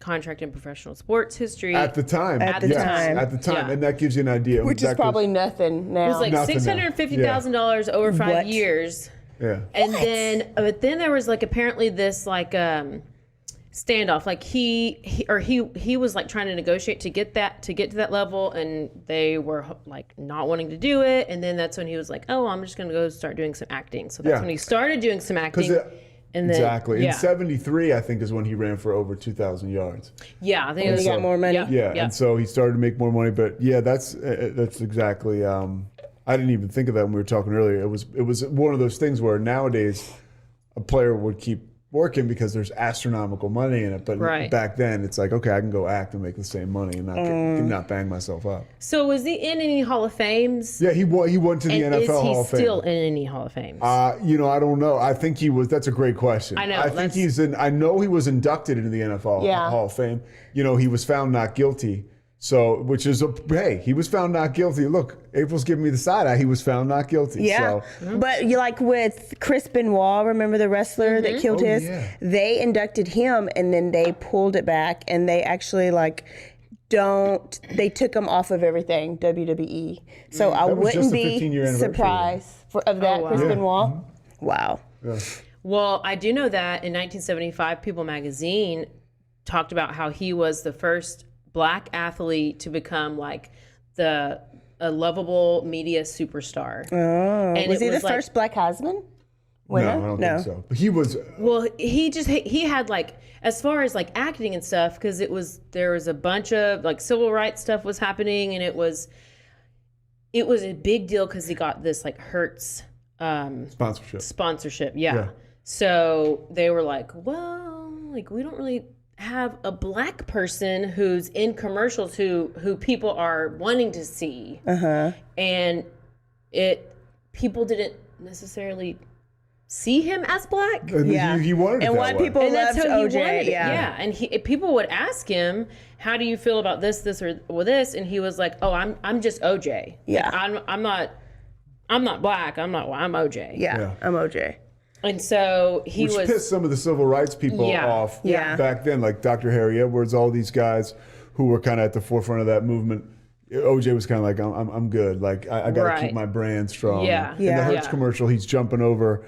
contract in professional sports history. At the time. At the Yes, time. At the time. Yeah. And that gives you an idea. Which is probably nothing now. It was like Nothing now. $650,000 over 5 What? years. Yeah. And then there was apparently this standoff. Like he was trying to negotiate to get to that level, and they were not wanting to do it. And then that's when he was like, "Oh, I'm just going to go start doing some acting." So that's when he started doing some acting. And then, exactly. Yeah. In 73, I think, is when he ran for over 2,000 yards. Yeah, I think And he got more money. Yeah. And so he started to make more money. But yeah, that's exactly. I didn't even think of that when we were talking earlier. It was one of those things where nowadays a player would keep working because there's astronomical money in it. But back then, it's like, okay, I can go act and make the same money and not bang myself up. So was he in any Hall of Fames? Yeah, he went to the NFL Hall of Fame. Is he still in any Hall of Fames? I don't know. I think he was. That's a great question. I know. I think he's in. I know he was inducted into the NFL Hall of Fame. He was found not guilty. So, which is he was found not guilty. Look, April's giving me the side eye. He was found not guilty. Yeah, So. but with Chris Benoit, remember the wrestler that killed his? Yeah. They inducted him, and then they pulled it back, and they actually they took him off of everything WWE. So I wouldn't be 15-year anniversary. surprised of that, Chris Benoit. Mm-hmm. Wow. Yeah. Well, I do know that in 1975, People magazine talked about how he was the first Black athlete to become a lovable media superstar. Oh, And was it he was the first Black Heisman? Winner? No, I don't think so. But he was. Well, he had like, as far as like acting and stuff, because there was a bunch of like civil rights stuff was happening, and it was a big deal because he got this like Hertz sponsorship. Yeah. So they were like, well, like we don't really have a black person who's in commercials who people are wanting to see, and people didn't necessarily see him as black. And he wanted it and that white way. people And loved that's how he OJ. wanted it. Yeah. And people would ask him, "How do you feel about this, or this?" And he was like, "Oh, I'm just OJ. Yeah. Like, I'm not black. I'm OJ. Yeah, I'm OJ. And so Which pissed some of the civil rights people off back then, like Dr. Harry Edwards, all these guys who were kind of at the forefront of that movement. OJ was kind of like, I'm good. Like, I got to keep my brand strong. Yeah. In the Hertz commercial, he's jumping over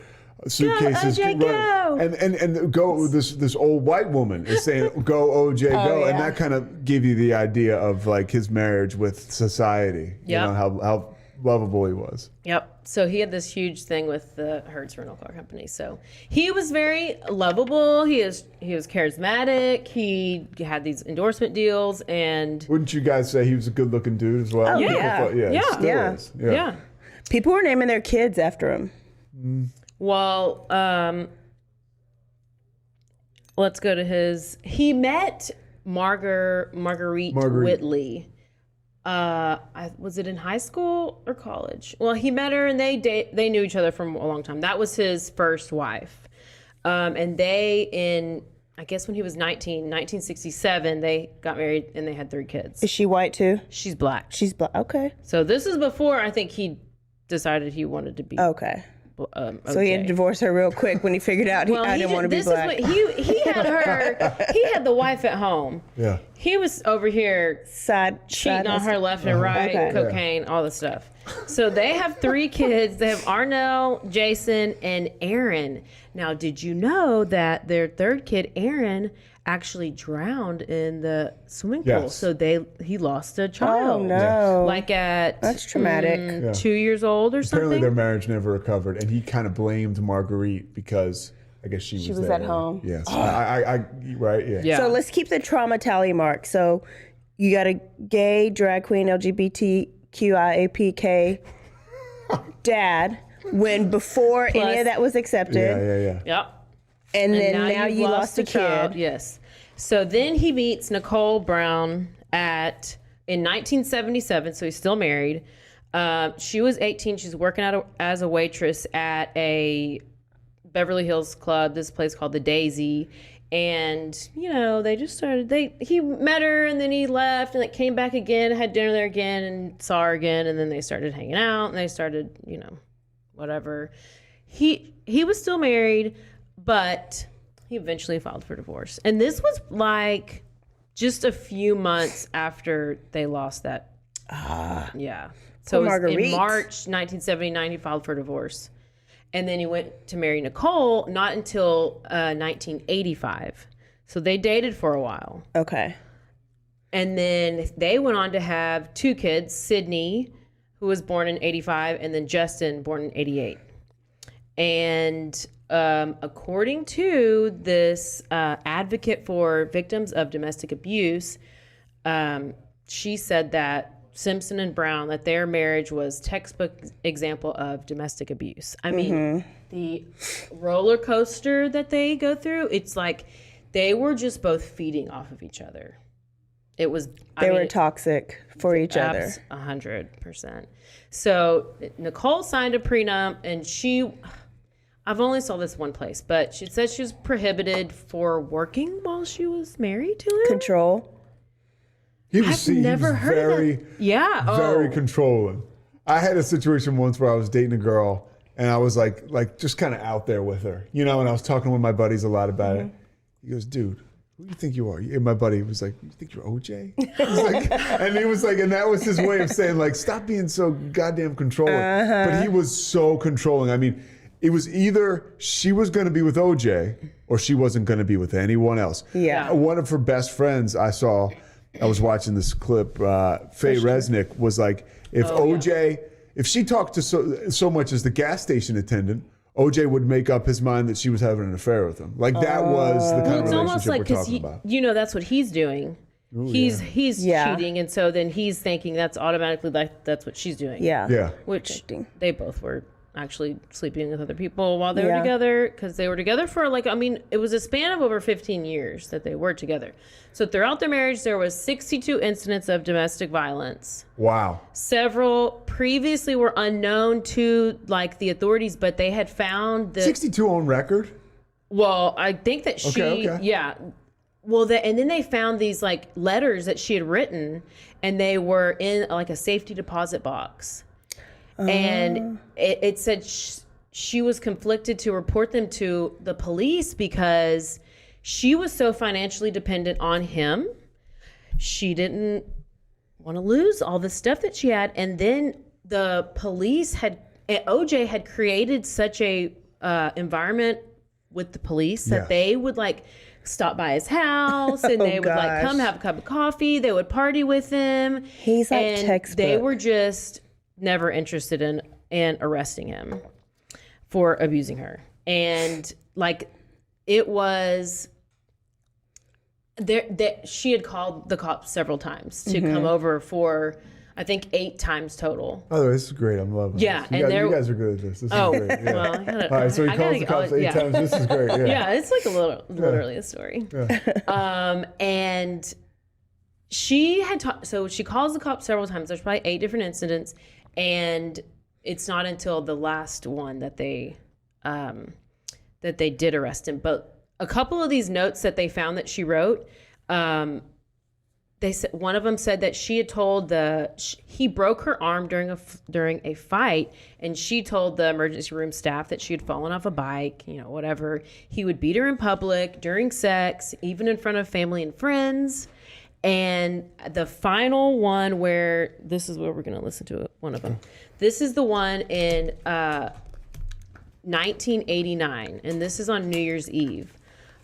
suitcases. Go, OJ, go. And go, this old white woman is saying, go, OJ, go. yeah. And that kind of gave you the idea of like his marriage with society. You know, how lovable he was. Yep. So he had this huge thing with the Hertz rental car company. So he was very lovable. He was charismatic. He had these endorsement deals, and Wouldn't you guys say he was a good-looking dude as well? Oh, People yeah. thought- he still Yeah. is. yeah. People were naming their kids after him. Well, let's go to he met Marguerite Whitley. Was it in high school or college? Well, he met her and they knew each other from a long time. That was his first wife. And I guess when he was 1967, they got married and they had 3 kids. Is she white too? She's black. She's black. Okay. So this is before I think he decided he wanted to be Okay. OJ. So he had to divorce her real quick when he figured out I didn't want to be black. He had the wife at home. Yeah. He was over here cheating on her left and right, Okay. cocaine, all this stuff. So they have 3 kids. They have Arnell, Jason, and Aaron. Now, did you know that their 3rd kid, Aaron, actually drowned in the swimming pool? Yes. So he lost a child. Oh no. Like at That's traumatic. 2 years old or something. Apparently their marriage never recovered, and he kind of blamed Marguerite because I guess she was was there. at home. Yes. I right, yeah. Yeah. So let's keep the trauma tally mark. So you got a gay drag queen LGBTQIAPK dad when before any of that was accepted. Yeah. Yep. And then now you've you lost a child. kid. Yes. So then he meets Nicole Brown in 1977. So he's still married. She was 18. She's working as a waitress at a Beverly Hills club, this place called the Daisy. And, they just started, he met her and then he left and came back again, had dinner there again and saw her again. And then they started hanging out and they started, whatever. He was still married, but he eventually filed for divorce. And this was like just a few months after they lost that. Yeah. So it was in March 1979, he filed for divorce. And then he went to marry Nicole, not until 1985. So they dated for a while. Okay. And then they went on to have 2 kids, Sydney, who was born in 85, and then Justin, born in 88. And according to this advocate for victims of domestic abuse, she said that Simpson and Brown, that their marriage was textbook example of domestic abuse. I mean, the roller coaster that they go through, it's like they were just both feeding off of each other. It was They were toxic for each other. 100%. So Nicole signed a prenup, and I've only saw this one place, but she said she was prohibited for working while she was married to him. Control. He was very controlling. I had a situation once where I was dating a girl and I was like just kind of out there with her, and I was talking with my buddies a lot about it. He goes, dude, who do you think you are? And my buddy was like, you think you're OJ? And that was his way of saying like, stop being so goddamn controlling. But he was so controlling. I mean, it was either she was going to be with OJ or she wasn't going to be with anyone else. Yeah. One of her best friends I was watching this clip, Faye Resnick was like, if she talked to so much as the gas station attendant, OJ would make up his mind that she was having an affair with him. Like that was the kind of It's almost relationship like we're because talking about. you know that's what he's doing. Ooh, He's Yeah. cheating, and so then he's thinking that's automatically like that's what she's doing. Yeah. Yeah. Which Protecting. they both were actually sleeping with other people while they were Yeah. together, because they were together for it was a span of over 15 years that they were together. So throughout their marriage, there was 62 incidents of domestic violence. Wow. Several previously were unknown to like the authorities, but they had found that 62 on record? well, I think that she, Okay. yeah. Well, and then they found these like letters that she had written, and they were in like a safety deposit box. And it said she was conflicted to report them to the police because she was so financially dependent on him. She didn't want to lose all the stuff that she had. And then the police OJ had created such a environment with the police that Yes. they would like stop by his house and they would like gosh. come have a cup of coffee. They would party with him. He's like and textbook. they were just never interested in arresting him for abusing her. And like it was there that she had called the cops several times to come over for I think 8 times total. By the way, this is great. I'm loving Yeah, this. and You guys are good at this. This is great. Yeah. Well, I gotta, All right, so he I calls gotta- the cops 8 yeah. times. This is great. Yeah. Yeah, it's like literally a story. And she had so she calls the cops several times. There's probably 8 different incidents, and it's not until the last one that they did arrest him. But a couple of these notes that they found that she wrote, they said one of them said that she had told he broke her arm during a fight, and she told the emergency room staff that she had fallen off a bike, whatever. He would beat her in public, during sex, even in front of family and friends. And the final one where this is where we're going to listen to one of them. This is the one in 1989, and this is on New Year's Eve.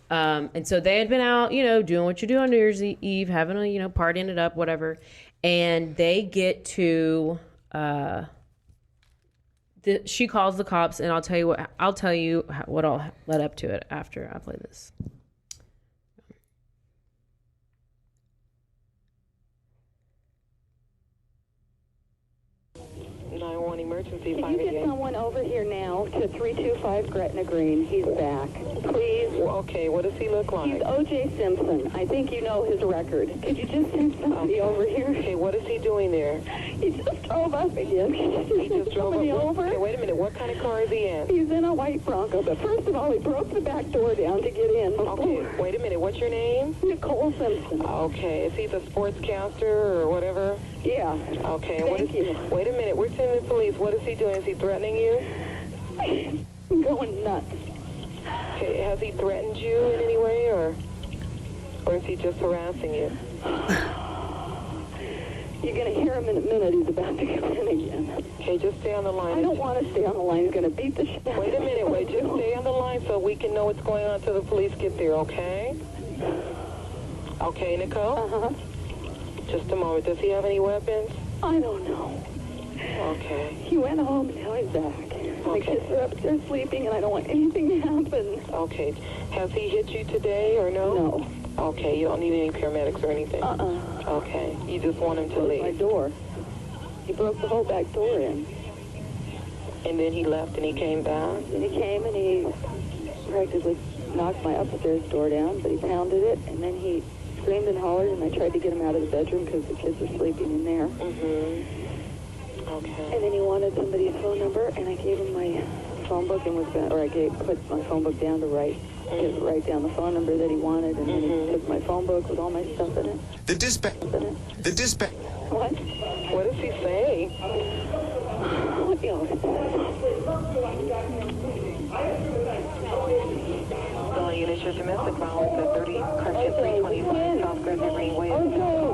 And so they had been out, doing what you do on New Year's Eve, having a, partying it up, whatever. And they get to, she calls the cops, and I'll tell you what all led up to it after I play this. 911 emergency. Can you get someone over here now to 325 Gretna Green? He's back. Please. Okay, what does he look like? He's OJ Simpson. I think you know his record. Could you just send somebody over here? Okay, what is he doing there? He just drove up again. He just drove somebody up. over. Okay, wait a minute. What kind of car is he in? He's in a white Bronco, but first of all, he broke the back door down to get in. Okay, wait a minute. What's your name? Nicole Simpson. Okay, is he the sportscaster or whatever? Yeah. Okay, Thank you. Wait a minute. We're sending the police. What is he doing? Is he threatening you? I'm going nuts. Okay, has he threatened you in any way, or is he just harassing you? You're going to hear him in a minute. He's about to come in again. Okay, just stay on the line. I don't want to stay on the line. He's going to beat the shit out of Wait a minute. Wait, just stay on the line so we can know what's going on until the police get there, okay? Okay, Nicole? Uh-huh. Just a moment. Does he have any weapons? I don't know. Okay. He went home, now he's back. My Okay. kids are upstairs sleeping, and I don't want anything to happen. Okay. Has he hit you today or no? No. Okay, you don't need any paramedics or anything? Okay. You just want him to Closed my leave. door. He broke the whole back door in. And then he left and he came back? Then he came and he practically knocked my upstairs door down, but he pounded it, and then he screamed and hollered, and I tried to get him out of the bedroom because the kids were sleeping in there. Mm-hmm. Okay. And then he wanted somebody's phone number, and I gave him my phone book and put my phone book down to write down the phone number that he wanted, and then he took my phone book with all my stuff in it. The dispatch. What? What does he say? What else? Units, your domestic violence at 30 Correction 325 South Gretna Greenway is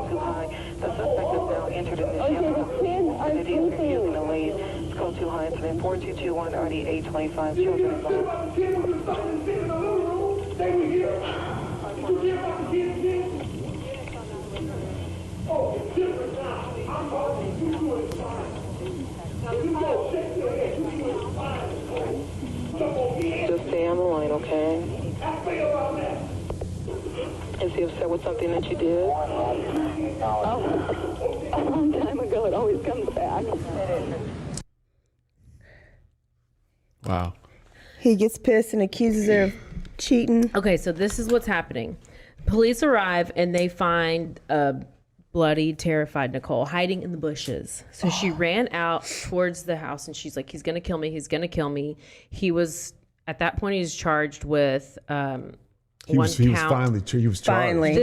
too high. The suspect is now entered in the jail. And it is refusing a lead. It's code too high. It's been 4221 RD 825. Children involved. Just stay on the line, okay? Is he upset with something that you did? Oh, a long time ago, it always comes back. Wow. He gets pissed and accuses her of cheating. Okay, so this is what's happening. Police arrive and they find a bloody, terrified Nicole hiding in the bushes. So she ran out towards the house and she's like, he's going to kill me. He's going to kill me. He was, at that point, he was charged with He was charged. Finally.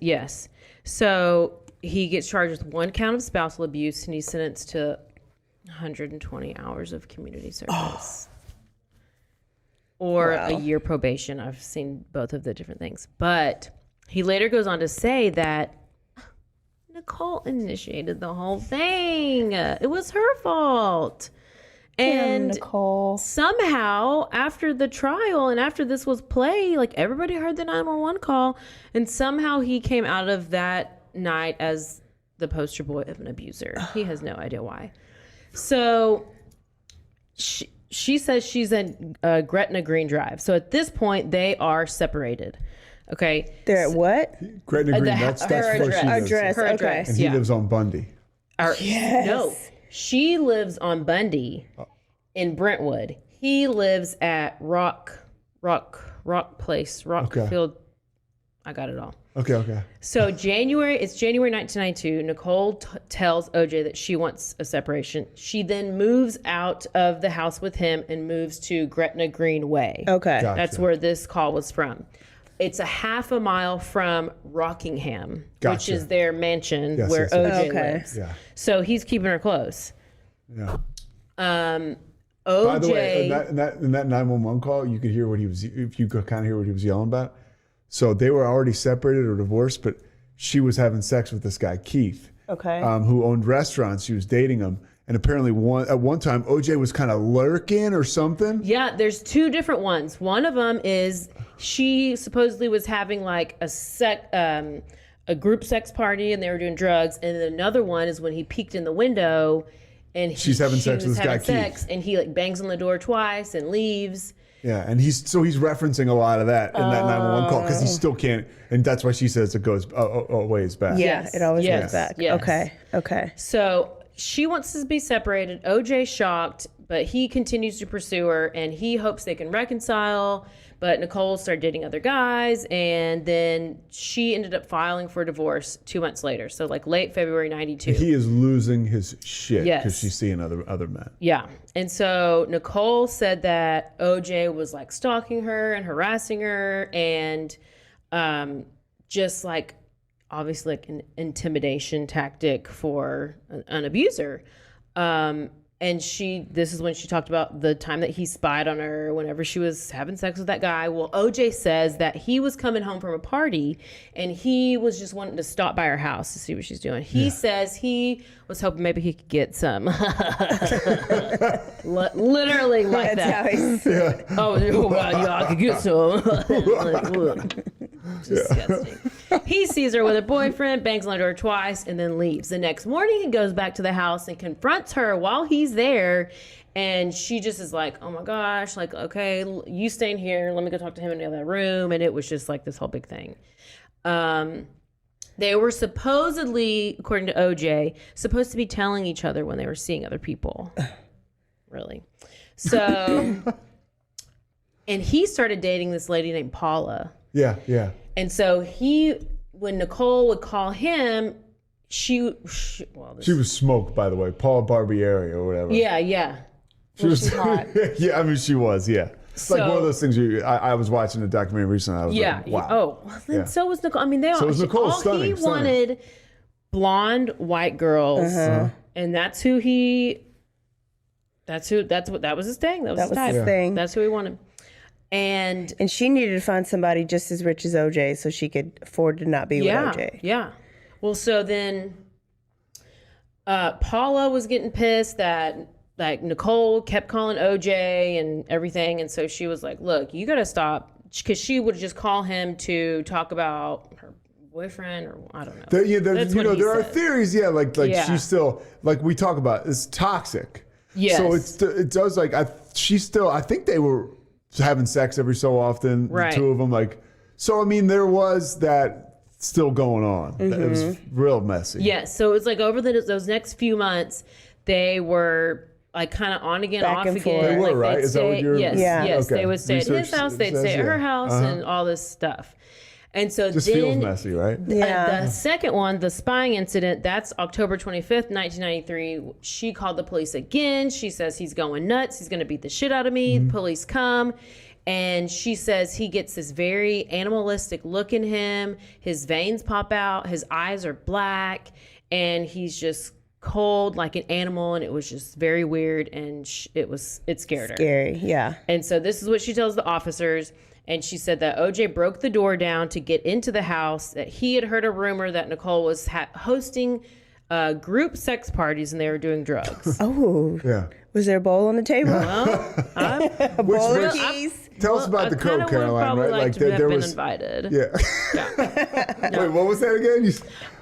Yes. So he gets charged with 1 count of spousal abuse and he's sentenced to 120 hours of community service. Or a year probation. I've seen both of the different things. But he later goes on to say that Nicole initiated the whole thing. It was her fault. And Nicole. Somehow, after the trial and after this was played, like everybody heard the 911 call, and somehow he came out of that night as the poster boy of an abuser. He has no idea why. So she says she's in Gretna Green Drive. So at this point, they are separated. Okay. They're at what? Gretna Green, that's where she lives. Her address. And he lives on Bundy. Yes. No, she lives on Bundy in Brentwood. He lives at Rock Place, Rockfield. I got it all. Okay. So it's January 1992. Nicole tells OJ that she wants a separation. She then moves out of the house with him and moves to Gretna Green Way. Okay. Gotcha. That's where this call was from. It's a half a mile from Rockingham, which Gotcha. is their mansion Yes, where yes, OJ yes. Okay. lives. Yeah. So he's keeping her close. Yeah. OJ. By the way, in that 911 call, you could hear what he was, if you could kind of hear what he was yelling about. So they were already separated or divorced, but she was having sex with this guy, Keith, Okay. who owned restaurants. She was dating him. And apparently at one time, OJ was kind of lurking or something. Yeah, there's 2 different ones. One of them is she supposedly was having like a group sex party and they were doing drugs. And then another one is when he peeked in the window and She's having sex with this guy, Keith. Keith. And he like bangs on the door twice and leaves. Yeah, and he's referencing a lot of that in that 911 call because he still can't, and that's why she says it goes ways back. Yeah, Yes, it always yes, goes back. yes. Okay. So she wants to be separated. OJ's shocked, but he continues to pursue her and he hopes they can reconcile. But Nicole started dating other guys, and then she ended up filing for divorce 2 months later. So like late February 92. He is losing his shit because Yes. she's seeing other men. Yeah. And so Nicole said that OJ was like stalking her and harassing her and just like obviously like an intimidation tactic for an abuser. And this is when she talked about the time that he spied on her whenever she was having sex with that guy. Well, OJ says that he was coming home from a party and he was just wanting to stop by her house to see what she's doing. He says he was hoping maybe he could get some. Literally like That's that. how he's. Oh, well, yeah, I could get some. Like, look. Disgusting. He sees her with a boyfriend, bangs on the door twice, and then leaves. The next morning, he goes back to the house and confronts her while he's there. And she just is like, oh my gosh, like, okay, you staying here. Let me go talk to him in the other room. And it was just like this whole big thing. They were supposedly, according to OJ, supposed to be telling each other when they were seeing other people. Really. So, and he started dating this lady named Paula. Yeah. And so when Nicole would call him, she was smoked, by the way, Paul Barbieri or whatever. Yeah. She was she's hot. Yeah, I mean, she was. Yeah, it's like So- one of those things. I was watching a documentary recently. I was like, wow. Oh, well, then Yeah. so was Nicole. I mean, they all. So was Nicole. All Stunning, he wanted blonde white girls, and that's who he. That was his thing. That was That his was type. his thing. That's who he wanted. And And she needed to find somebody just as rich as OJ so she could afford to not be with OJ. Yeah. Well, so then Paula was getting pissed that like Nicole kept calling OJ and everything. And so she was like, look, you got to stop. Because she would just call him to talk about her boyfriend or I don't know. There That's what he are said. theories. Yeah, like Yeah. she's still, like we talk about, it's toxic. Yes. So it does like I think they were having sex every so often. Right. The two of them so I mean there was that still going on. It was real messy. Yes. So it was like over those next few months, they were like kind of on again, Back off and again. forth. They were, Like right? they'd Is that what stay- you're- Yes. Yeah. Yes. Okay. They would stay at his Research house. They'd stay says, at her yeah. house and all this stuff. And so Just then feels messy, right? Yeah. the second one, the spying incident, that's October 25th, 1993. She called the police again. She says he's going nuts. He's going to beat the shit out of me. Police come. And she says he gets this very animalistic look in him. His veins pop out. His eyes are black. And he's just cold like an animal. And it was just very weird. And it scared her. Scary. Yeah. And so this is what she tells the officers. And she said that OJ broke the door down to get into the house, that he had heard a rumor that Nicole was hosting group sex parties and they were doing drugs. Oh. Yeah. Was there a bowl on the table? Well, bowl of which- keys? Tell us about the coke, Caroline, probably right? like to have there been was invited. Yeah. Wait, what was that again?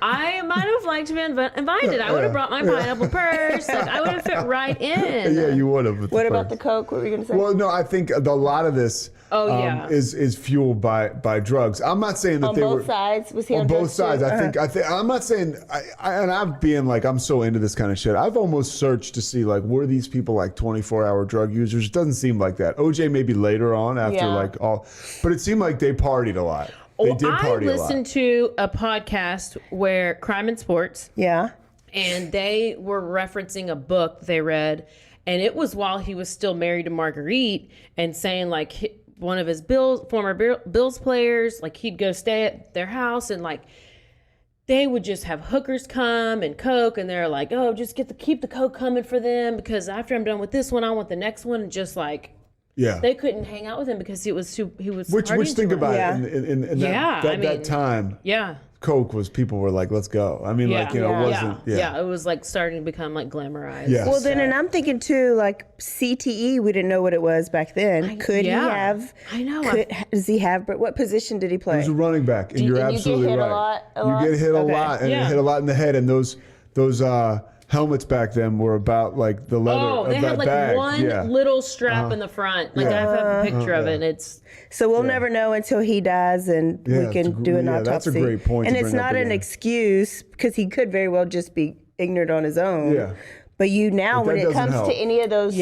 I might have liked to be invited. I would have brought my pineapple purse. Like, I would have fit right in. Yeah, you would have. What about the coke? What were you going to say? Well, no, I think a lot of this is fueled by drugs. I'm not saying that on they both were sides? Was he on on both drugs sides. too? I think I'm not saying and I'm being like I'm so into this kind of shit. I've almost searched to see like were these people like 24-hour drug users? It doesn't seem like that. OJ maybe later on after like all, but it seemed like they partied a lot. They did party a lot. I listened to a podcast where Crime and Sports. Yeah. And they were referencing a book they read, and it was while he was still married to Marguerite, and saying like one of his former Bills players, like he'd go stay at their house, and like they would just have hookers come and coke, and they're like, oh, just keep the coke coming for them, because after I'm done with this one, I want the next one, and just like. Yeah. They couldn't hang out with him because he was Which partying think too about much. it in Yeah, that time. Yeah. Coke was people were like, let's go. I mean, like, you know, it wasn't. Yeah, it was like starting to become like glamorized. Yes. Well, then, and I'm thinking too, like CTE, we didn't know what it was back then. Could he have? I know. Does he have? But what position did he play? He was a running back, and you're and you get absolutely hit a right. lot- a you lot? get hit a Okay. lot, and Yeah. hit a lot in the head, and those helmets back then were about like the leather Oh, of they that had like bag. one Yeah. little strap in the front. Like I have a picture of it, and it's So we'll never know until he dies, and Yeah, we can do an autopsy. that's a great point And to it's bring up not an again. excuse because he could very well just be ignorant on his own. Yeah. But now, But when that it doesn't comes help. to any of those,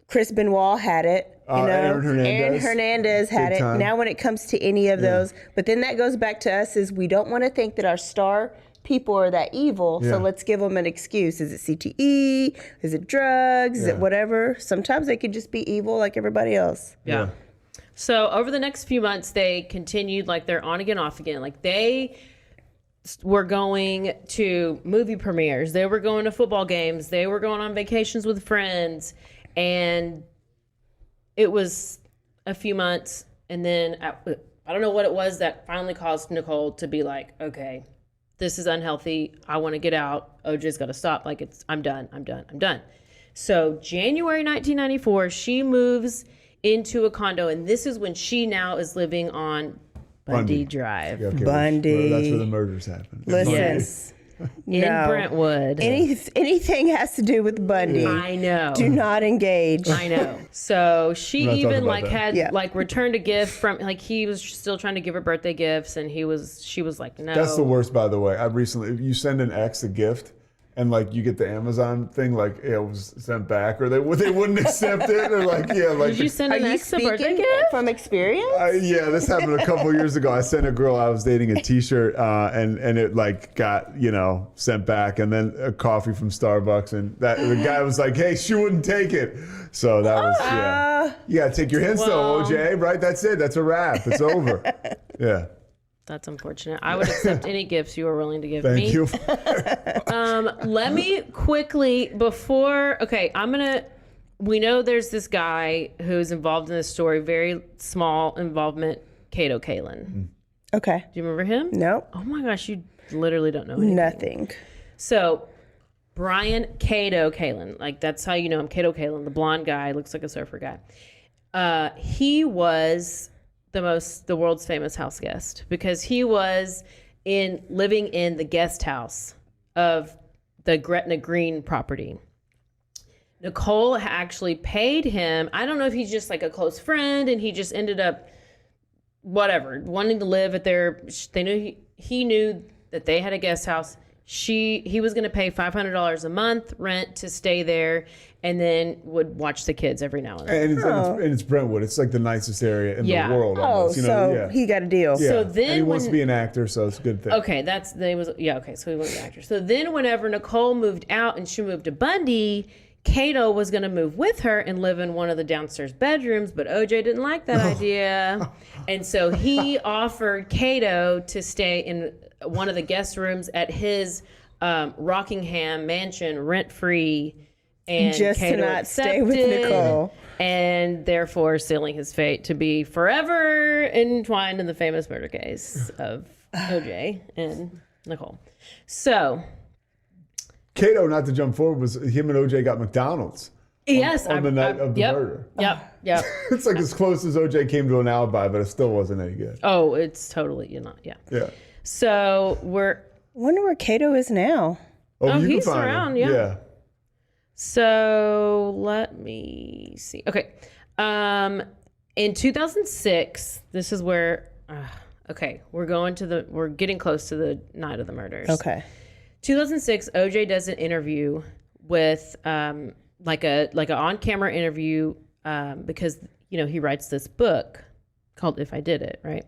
Chris Benoit had it. You know, Aaron Hernandez. Hernandez had Big it. time. Now, when it comes to any of those, but then that goes back to us: is we don't want to think that our star people are that evil, Yeah. so let's give them an excuse. Is it CTE? Is it drugs? Is it whatever? Sometimes they could just be evil like everybody else. yeah. So over the next few months, they continued like they're on again, off again. Like they were going to movie premieres. They were going to football games. They were going on vacations with friends. And it was a few months. And then I don't know what it was that finally caused Nicole to be like, okay, this is unhealthy. I want to get out. OJ's got to stop. Like I'm done. So January 1994, she moves into a condo. And this is when she now is living on Bundy Drive. Yeah, okay, Bundy. That's where the murders happened. Listen, Yes. In No. Brentwood. anything has to do with Bundy. I know. Do not engage. I know. So she We're not talking even about like that. had Yeah. like returned a gift from like he was still trying to give her birthday gifts, and she was like, no. That's the worst, by the way. You send an ex a gift, and like you get the Amazon thing, like it was sent back, or they wouldn't accept it, or like like. Did you send Are an you ex a birthday speaking gift? from experience? Yeah, this happened a couple years ago. I sent a girl I was dating a T-shirt, and it like got sent back, and then a coffee from Starbucks, and the guy was like, "Hey, she wouldn't take it." So that was You gotta take your hints though, OJ. Right? That's it. That's a wrap. It's over. Yeah. That's unfortunate. I would accept any gifts you are willing to give me. Thank you. Let me quickly we know there's this guy who's involved in this story, very small involvement, Cato Kalin. Okay. Do you remember him? Nope. Oh my gosh, you literally don't know anything. Nothing. So, Brian Cato Kalin, like that's how you know him, Cato Kalin, the blonde guy, looks like a surfer guy. He was the world's famous house guest because he was living in the guest house of the Gretna Green property. Nicole actually paid him. I don't know if he's just like a close friend and he just ended up whatever, wanting to live at their, they knew he knew that they had a guest house. He was going to pay $500 a month rent to stay there, and then would watch the kids every now and then. And it's Brentwood. It's like the nicest area in Yeah. the world. Oh, Almost, you know? so Yeah. he got a deal. Yeah. So then and he wants to when- be an actor, so it's a good thing. Okay, so he was an actor. So then whenever Nicole moved out and she moved to Bundy, Cato was going to move with her and live in one of the downstairs bedrooms, but OJ didn't like that idea. And so he offered Cato to stay in one of the guest rooms at his Rockingham mansion, rent-free. And Just to Cato not stay with accepted, Nicole. and therefore sealing his fate to be forever entwined in the famous murder case of OJ and Nicole. So, Cato, not to jump forward, was him and OJ got McDonald's yes, on the night of the yep, murder. Yep. It's like as close as OJ came to an alibi, but it still wasn't any good. Oh, it's totally, yeah. Yeah. So Wonder where Cato is now. Oh, you he's can find around, him. yeah. So let me see. Okay. In 2006, this is where, okay, we're getting close to the night of the murders. Okay. 2006, OJ does an interview with, like an on-camera interview, because, he writes this book called If I Did It, right?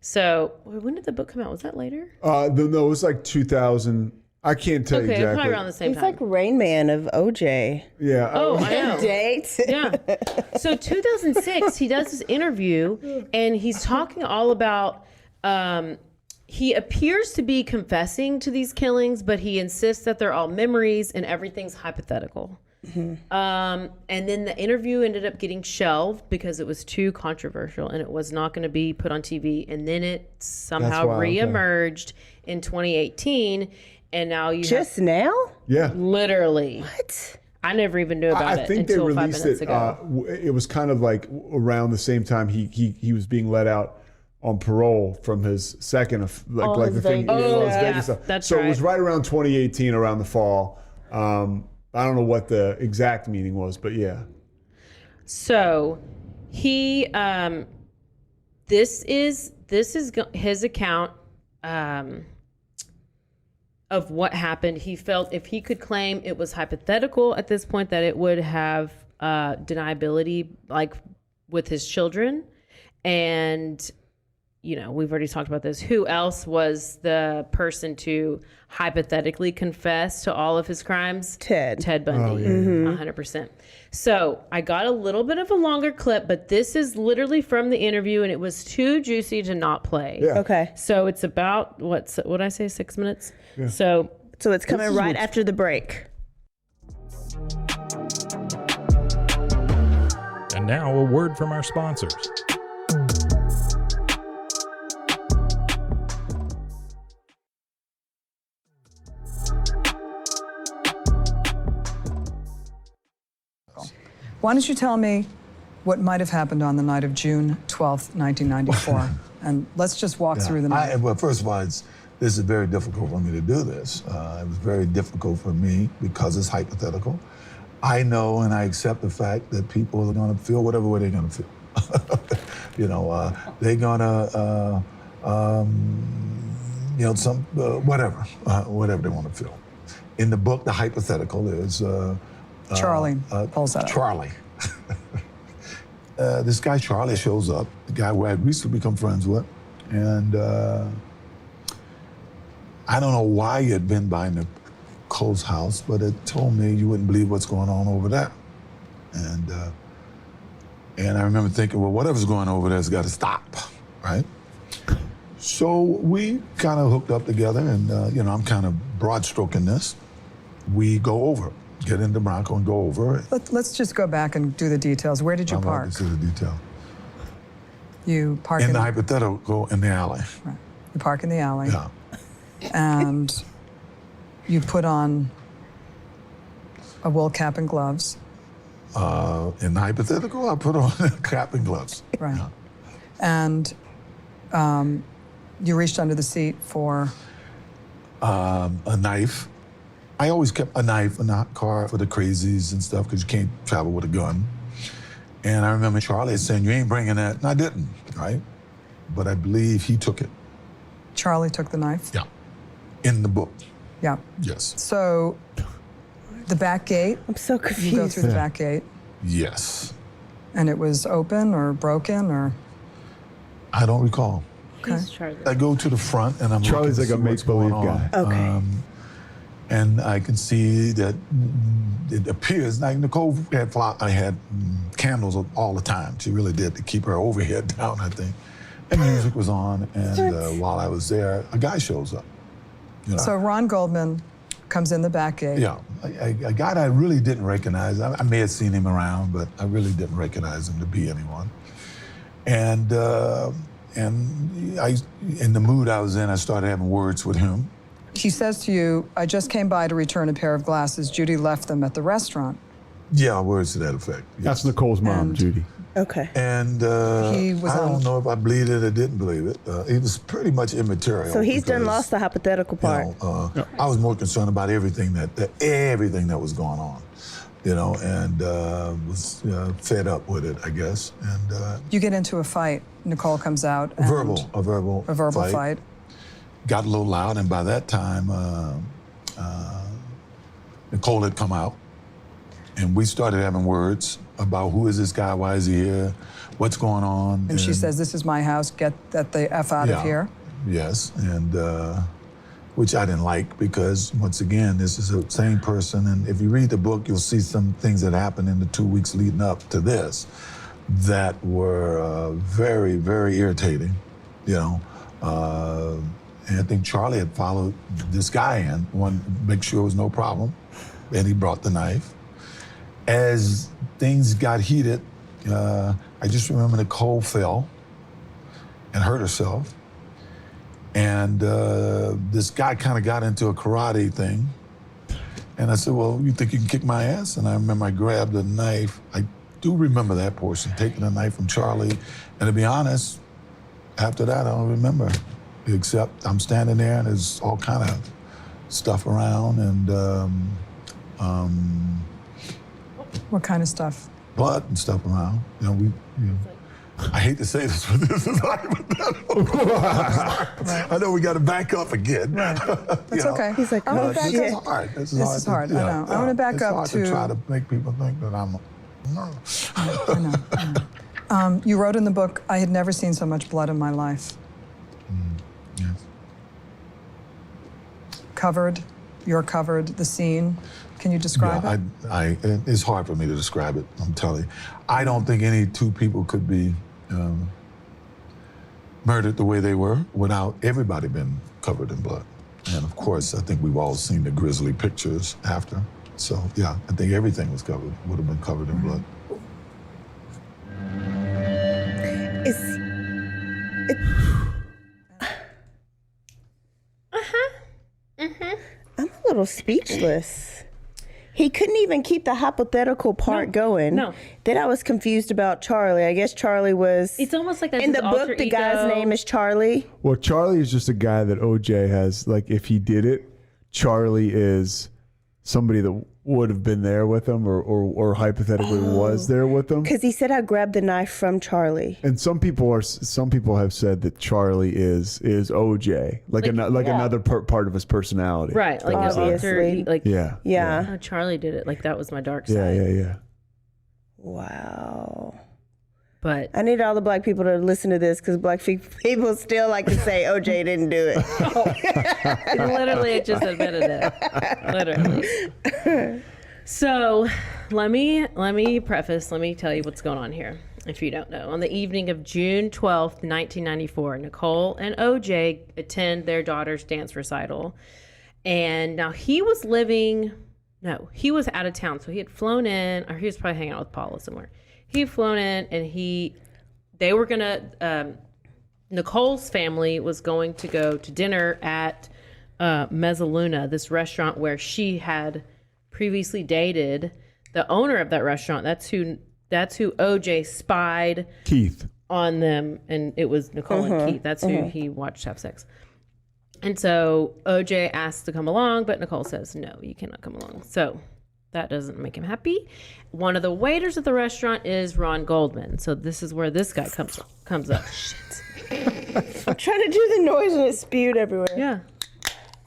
So when did the book come out? Was that later? No, it was like 2000. I can't tell you Okay, exactly. probably around the same He's time. like Rain Man of OJ. Yeah. Oh, I know. Date. Yeah. So 2006, he does this interview and he's talking all about, he appears to be confessing to these killings, but he insists that they're all memories and everything's hypothetical. Mm-hmm. And then the interview ended up getting shelved because it was too controversial and it was not going to be put on TV. And then it somehow wild, okay. reemerged in 2018. And now you Just now? Yeah. literally. What? I never even knew about I it think they until 5 released minutes it. ago. It was kind of like around the same time he was being let out on parole from his second, like his the thing. Vegas Oh, his yeah, Vegas stuff. that's so right. it was right around 2018, around the fall. I don't know what the exact meaning was, but yeah. So he, this is his account of what happened. He felt if he could claim it was hypothetical at this point, that it would have deniability, like with his children. And, we've already talked about this. Who else was the person to hypothetically confess to all of his crimes? Ted Bundy, 100%. So I got a little bit of a longer clip, but this is literally from the interview, and it was too juicy to not play. Yeah. Okay. So it's about, what'd I say, 6 minutes? Yeah. So it's coming right after the break. And now a word from our sponsors. Why don't you tell me what might have happened on the night of June 12th, 1994? And let's just walk through the night. Well, first of all, this is very difficult for me to do this. It was very difficult for me because it's hypothetical. I know and I accept the fact that people are going to feel whatever way they're going to feel. They're going to, whatever they want to feel. In the book, the hypothetical is Charlie pulls that up. Charlie. This guy Charlie shows up, the guy who I had recently become friends with, and I don't know why he had been by Nicole's house, but it told me you wouldn't believe what's going on over there. And I remember thinking, well, whatever's going on over there has got to stop, right? So we kind of hooked up together, and I'm kind of broad stroking this. We go over. Get in the Bronco and go over. Let's just go back and do the details. Where did you park? This is the detail. You park in the hypothetical in the alley. Right. You park in the alley. Yeah. And you put on a wool cap and gloves. In the hypothetical, I put on a cap and gloves. Right. Yeah. And you reached under the seat for a knife. I always kept a knife in the car for the crazies and stuff because you can't travel with a gun. And I remember Charlie saying, "You ain't bringing that." And I didn't, right? But I believe he took it. Charlie took the knife? Yeah. In the book. Yeah. Yes. So the back gate. I'm so confused. You go through the back gate. Yes. And it was open or broken or? I don't recall. Okay. I go to the front and I'm Charlie's looking like to a see what's make-believe going guy. on. Okay. And I can see that it appears like Nicole had candles all the time. She really did, to keep her overhead down, I think. And music was on, and while I was there, a guy shows up. You know? So Ron Goldman comes in the back gate. Yeah, a guy that I really didn't recognize. I may have seen him around, but I really didn't recognize him to be anyone. And in the mood I was in, I started having words with him. He says to you, "I just came by to return a pair of glasses. Judy left them at the restaurant." Yeah, words to that effect. Yes. That's Nicole's mom, Judy. Okay. He And was I don't on- know if I believed it or didn't believe it. It was pretty much immaterial. So he's done because, lost the hypothetical part. I was more concerned about everything that was going on, you know, and was fed up with it, I guess. And You get into a fight. Nicole comes out. a verbal fight. Got a little loud, and by that time, Nicole had come out, and we started having words about who is this guy, why is he here, what's going on. And she says, "This is my house. Get the F out of here." Yes, and which I didn't like because, once again, this is the same person, and if you read the book, you'll see some things that happened in the 2 weeks leading up to this that were very, very irritating, you know. And I think Charlie had followed this guy in, wanted to make sure there was no problem, and he brought the knife. As things got heated, I just remember Nicole fell and hurt herself. And this guy kind of got into a karate thing. And I said, "Well, you think you can kick my ass?" And I remember I grabbed a knife. I do remember that portion, taking a knife from Charlie. And to be honest, after that, I don't remember, except I'm standing there and there's all kind of stuff around and What kind of stuff? blood and stuff around. You know, I hate to say this, but this is hypothetical. I know we got to back up again. Right. That's okay. He's like, I want to back This is up. hard. This is hard. I know. I want to back it's up hard to. to try to make people think that I'm. I know. You wrote in the book, "I had never seen so much blood in my life." Yes. You're covered, the scene. Can you describe it? It's hard for me to describe it, I'm telling you. I don't think any two people could be murdered the way they were without everybody being covered in blood. And of course, I think we've all seen the grisly pictures after. So yeah, I think everything would have been covered in blood. I'm a little speechless. He couldn't even keep the hypothetical part going. No. Then I was confused about Charlie. I guess Charlie was. It's almost like that's in his the alter book. The ego. guy's name is Charlie. Well, Charlie is just a guy that OJ has, like, if he did it, Charlie is somebody that would have been there with him or hypothetically was there with him. Because he said I grabbed the knife from Charlie. And some people have said that Charlie is OJ, like another part of his personality. Right, like his Obviously. alter, like Yeah. Oh, Charlie did it. Like that was my dark side. Yeah. Wow. But I need all the black people to listen to this because black people still like to say OJ didn't do it. literally, it just admitted it. Literally. So, let me tell you what's going on here. If you don't know, on the evening of June 12th, 1994, Nicole and OJ attend their daughter's dance recital, and now he was out of town, so he had flown in, or he was probably hanging out with Paula somewhere. He had flown in, and they were gonna. Nicole's family was going to go to dinner at Mezzaluna, this restaurant where she had previously dated the owner of that restaurant. That's who OJ spied Keith on them, and it was Nicole and Keith. That's who he watched have sex. And so OJ asks to come along, but Nicole says, no, you cannot come along. So that doesn't make him happy. One of the waiters at the restaurant is Ron Goldman. So this is where this guy comes up. I'm trying to do the noise and it spewed everywhere. Yeah.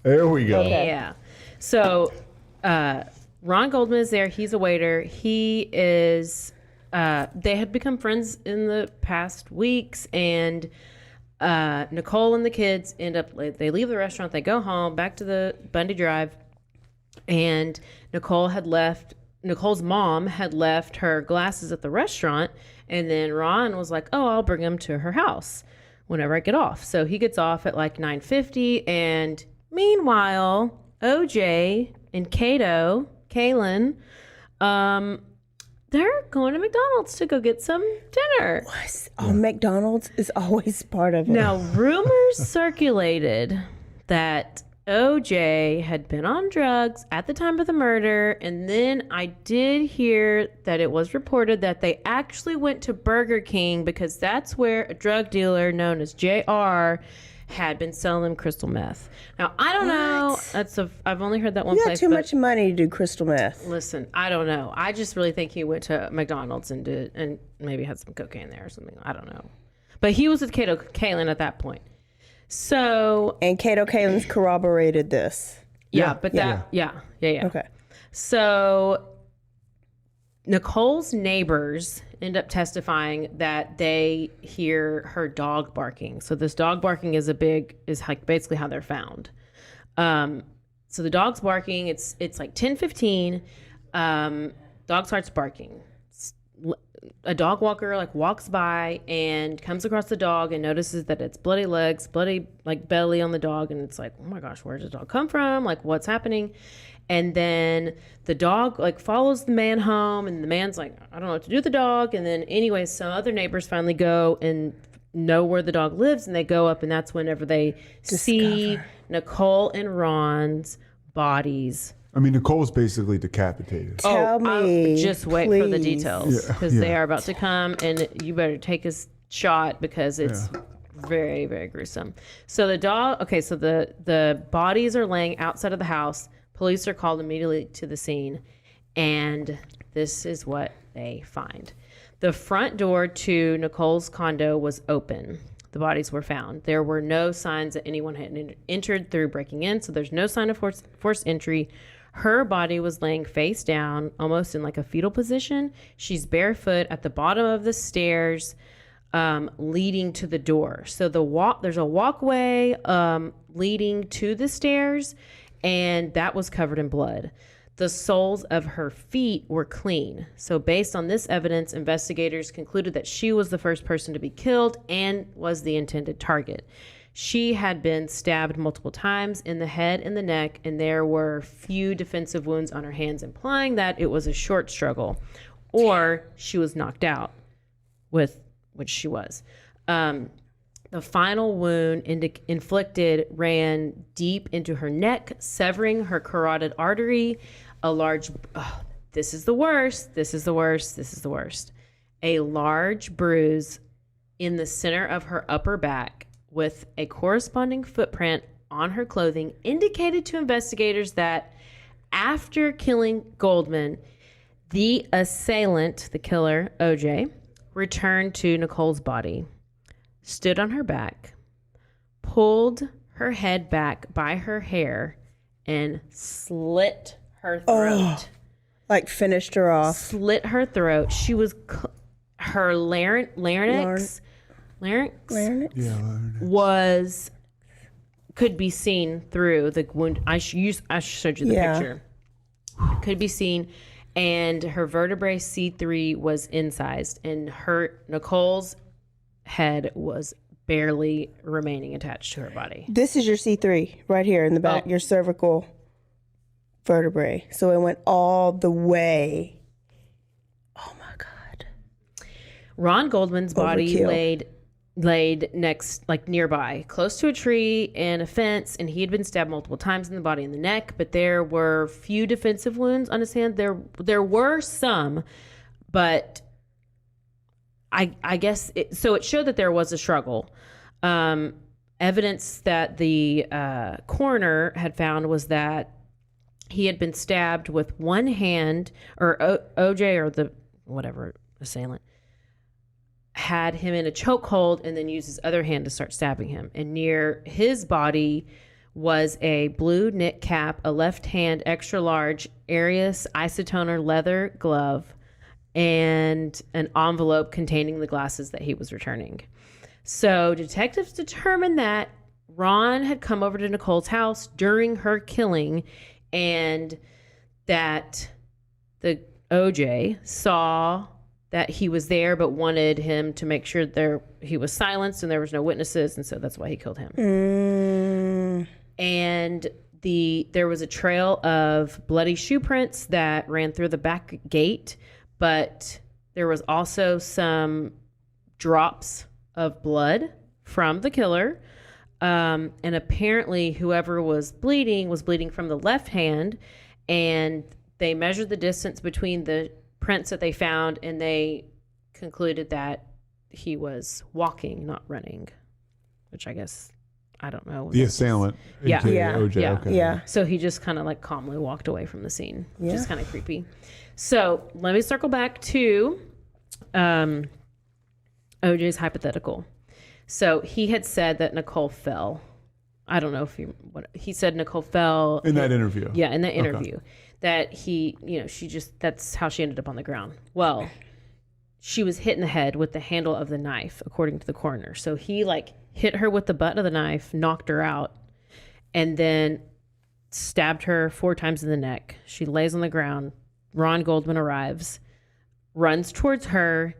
There we go. Yeah. So Ron Goldman is there. He's a waiter. He is, they had become friends in the past weeks, and Nicole and the kids they leave the restaurant, they go home, back to the Bundy Drive, and Nicole's mom had left her glasses at the restaurant, and then Ron was like, oh, I'll bring them to her house whenever I get off. So he gets off at like 9:50, and meanwhile, OJ and Kaylin, they're going to McDonald's to go get some dinner. What? Oh, McDonald's is always part of it. Now, rumors circulated that OJ had been on drugs at the time of the murder, and then I did hear that it was reported that they actually went to Burger King because that's where a drug dealer known as JR had been selling crystal meth. Now, I don't know. I've only heard that one place. You got too much money to do crystal meth. Listen, I don't know. I just really think he went to McDonald's and maybe had some cocaine there or something. I don't know. But he was with Kaylin at that point. So. And Kaylin's corroborated this. Yeah. Okay. So Nicole's neighbors end up testifying that they hear her dog barking. So this dog barking is like basically how they're found. So the dog's barking. It's like 10:15. Dog starts barking. A dog walker like walks by and comes across the dog and notices that it's bloody legs, bloody like belly on the dog, and it's like, oh my gosh, where did the dog come from? Like, what's happening? And then the dog like follows the man home, and the man's like, I don't know what to do with the dog. And then anyways, some other neighbors finally go and know where the dog lives, and they go up, and that's whenever they see Nicole and Ron's bodies. I mean, Nicole's basically decapitated. Tell me, just wait for the details, because they are about to come, and you better take a shot because it's very, very gruesome. So the bodies are laying outside of the house. Police are called immediately to the scene, and this is what they find. The front door to Nicole's condo was open. The bodies were found. There were no signs that anyone had entered through breaking in, so there's no sign of forced entry. Her body was laying face down, almost in like a fetal position. She's barefoot at the bottom of the stairs leading to the door. So there's a walkway leading to the stairs, and that was covered in blood. The soles of her feet were clean. So based on this evidence, investigators concluded that she was the first person to be killed and was the intended target. She had been stabbed multiple times in the head and the neck, and there were few defensive wounds on her hands, implying that it was a short struggle, or she was knocked out, which she was. The final wound inflicted ran deep into her neck, severing her carotid artery. This is the worst. A large bruise in the center of her upper back with a corresponding footprint on her clothing indicated to investigators that after killing Goldman, the assailant, the killer, OJ, returned to Nicole's body, stood on her back, pulled her head back by her hair, and slit her throat. Like finished her off. Slit her throat. She was her larynx could be seen through the wound. I showed you the picture. Could be seen, and her vertebrae C3 was incised, and Nicole's head was barely remaining attached to her body. This is your C3 right here in the back, your cervical vertebrae. So it went all the way. Oh my God. Ron Goldman's body laid next, like nearby, close to a tree and a fence, and he had been stabbed multiple times in the body and the neck, but there were few defensive wounds on his hand. There were some, but I guess it showed that there was a struggle. evidence that the coroner had found was that he had been stabbed with one hand, or OJ or the whatever assailant had him in a chokehold and then used his other hand to start stabbing him. And near his body was a blue knit cap, a left hand extra large Arius isotoner leather glove, and an envelope containing the glasses that he was returning. So detectives determined that Ron had come over to Nicole's house during her killing, and that the OJ saw that he was there but wanted him to make sure he was silenced and there was no witnesses, and so that's why he killed him. And there was a trail of bloody shoe prints that ran through the back gate, but there was also some drops of blood from the killer. And apparently whoever was bleeding from the left hand, and they measured the distance between the prints that they found, and they concluded that he was walking, not running, which I guess, I don't know. The assailant. Yeah. OJ. Yeah. Okay. Yeah. So he just kind of like calmly walked away from the scene, which is kind of creepy. So let me circle back to OJ's hypothetical. So he had said that Nicole fell. I don't know if he said Nicole fell In that interview. Yeah, in that interview. That that's how she ended up on the ground. Well, she was hit in the head with the handle of the knife, according to the coroner. So he hit her with the butt of the knife, knocked her out, and then stabbed her 4 times in the neck. She lays on the ground. Ron Goldman arrives, runs towards her.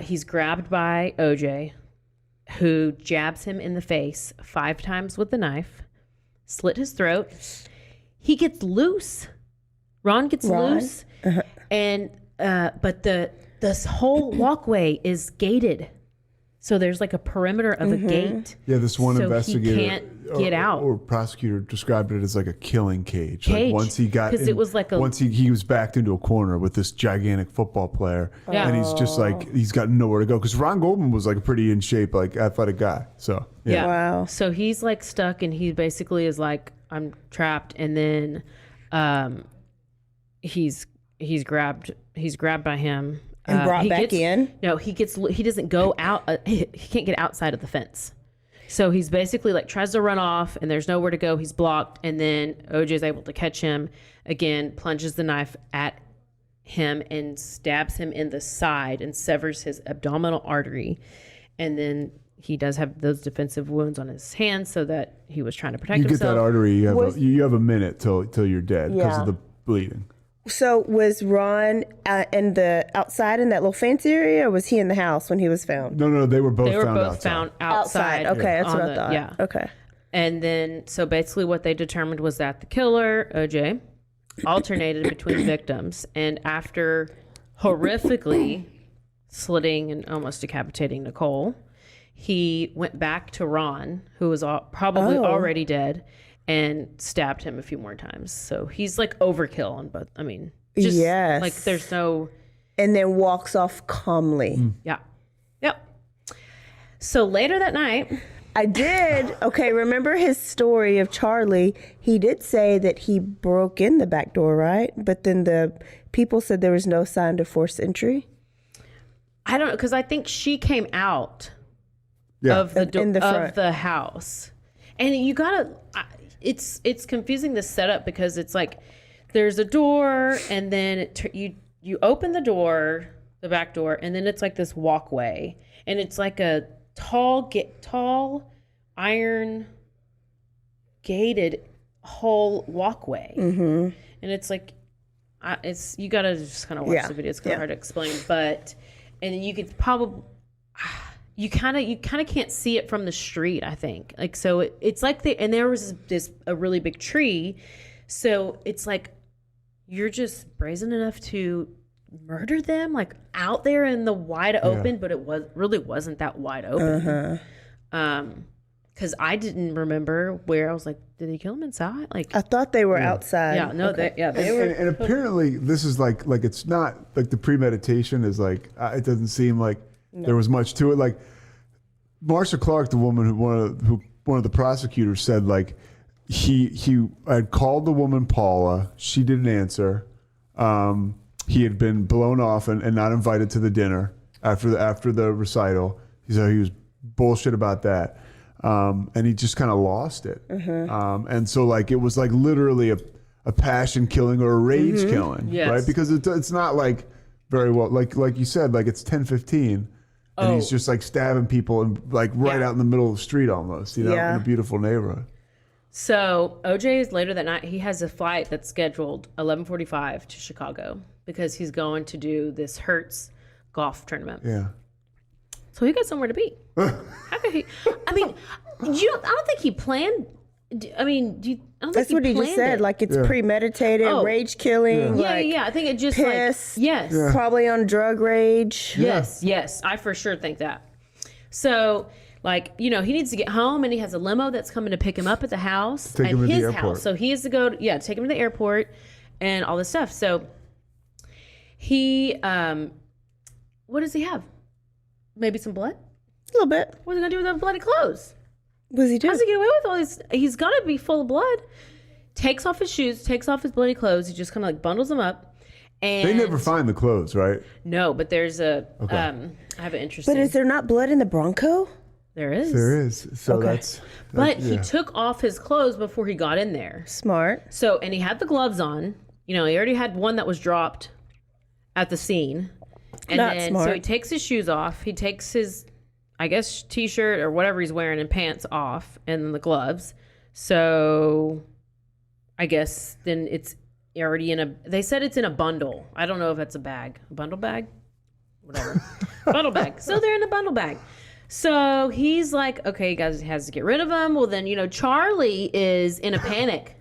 He's grabbed by OJ, who jabs him in the face 5 times with the knife, slit his throat. He gets loose. Ron gets loose. And but this whole walkway is gated. So there's like a perimeter of a gate. Yeah, this one so investigator he can't get out. Or prosecutor described it as like a killing cage. Like once he got because it was like once he was backed into a corner with this gigantic football player, and he's just like he's got nowhere to go. Because Ron Goldman was like a pretty in shape, like athletic guy. So Yeah. Wow. So he's like stuck, and he basically is like, I'm trapped. And then he's grabbed by him And brought back in? No, he doesn't go out. He can't get outside of the fence. So he's basically like tries to run off, and there's nowhere to go. He's blocked, and then OJ is able to catch him again, plunges the knife at him and stabs him in the side and severs his abdominal artery. And then he does have those defensive wounds on his hands, so that he was trying to protect himself. You get that artery, you have a minute till you're dead because of the bleeding. So was Ron outside in that little fence area, or was he in the house when he was found? No, they were both found outside. Okay, that's what I thought. Yeah. Okay. And then, so basically what they determined was that the killer, OJ, alternated between victims. And after horrifically slitting and almost decapitating Nicole, he went back to Ron, who was probably already dead, and stabbed him a few more times. So he's like overkill on both. I mean, just like there's no... And then walks off calmly. Yeah. Yep. So later that night... I did. Okay, remember his story of Charlie? He did say that he broke in the back door, right? But then the people said there was no sign of forced entry. I don't know, because I think she came out of the house. And you gotta... It's confusing, the setup, because it's like there's a door, and then you open the door, the back door, and then it's like this walkway, and it's like a tall iron gated whole walkway, and it's like you gotta just kind of watch the video. It's kind of hard to explain, and then you could probably. You kind of can't see it from the street, I think. Like, so it's like and there was a really big tree. So it's like, you're just brazen enough to murder them, like out there in the wide open, but it really wasn't that wide open. Cause I didn't remember where. I was like, did they kill him inside? Like, I thought they were outside. Yeah, no, they were. And apparently this is like it's not like the premeditation is like, it doesn't seem like there was much to it. Like Marsha Clark, the woman who one of the prosecutors said, like, he had called the woman Paula. She didn't answer. He had been blown off and not invited to the dinner after the recital. He said he was bullshit about that. And he just kind of lost it. And so, like, it was like literally a passion killing or a rage killing, Yes. right? Because it's not like very well, like you said, like it's 10:15. And he's just like stabbing people and like right out in the middle of the street almost, in a beautiful neighborhood. So OJ is later that night. He has a flight that's scheduled 11:45 to Chicago because he's going to do this Hertz golf tournament. Yeah. So he got somewhere to be. How could he? I mean, I don't think he planned. I mean, I don't That's think what he just said. it. Like it's premeditated, rage killing. Yeah. I think it just piss. Yes. Probably on drug rage. Yes. I for sure think that. So, like, he needs to get home, and he has a limo that's coming to pick him up at the house, Take him to the his airport. house. So he has to go, take him to the airport, and all this stuff. So he, what does he have? Maybe some blood. A little bit. What's he gonna do with those bloody clothes? What does he do? How's he get away with all this? He's gotta be full of blood. Takes off his shoes, takes off his bloody clothes. He just kind of like bundles them up. And They never find the clothes, right? No, but there's I have an interesting. But is there not blood in the Bronco? There is. There is. So that's. But he took off his clothes before he got in there. Smart. So, and he had the gloves on. He already had one that was dropped at the scene. And Not then, smart. so he takes his shoes off. He takes his, I guess, t-shirt or whatever he's wearing and pants off, and then the gloves. So I guess then it's already they said it's in a bundle. I don't know if it's a bag. A bundle bag? Whatever. Bundle bag. So they're in a bundle bag. So he's like, okay, guys, has to get rid of them. Well, then, Charlie is in a panic.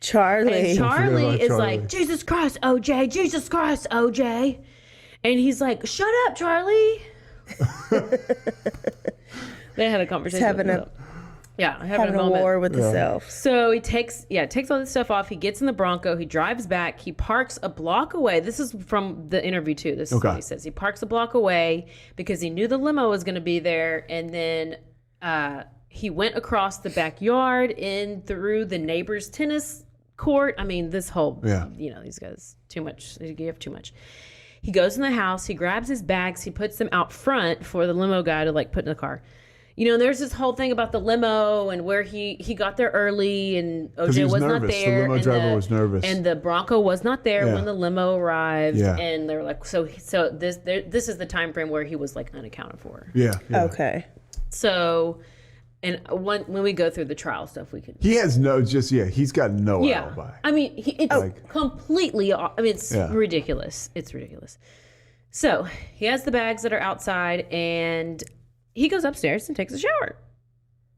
Charlie. And Charlie is Charlie. like, Jesus Christ, OJ, Jesus Christ, OJ. And he's like, shut up, Charlie. They had a conversation. Having a moment. war with the self. So he takes all this stuff off. He gets in the Bronco. He drives back. He parks a block away. This is from the interview too. This is what he says. He parks a block away because he knew the limo was going to be there. And then he went across the backyard in through the neighbor's tennis court. I mean, this whole, these guys, too much. They give too much. He goes in the house. He grabs his bags. He puts them out front for the limo guy to like put in the car. There's this whole thing about the limo and where he got there early and OJ was not there. The limo driver was nervous. And the Bronco was not there when the limo arrived. Yeah. And they were like, so this is the time frame where he was like unaccounted for. Yeah. Okay. So, and when we go through the trial stuff, we can. He has he's got no alibi. I mean, it's completely, it's ridiculous. It's ridiculous. So he has the bags that are outside and he goes upstairs and takes a shower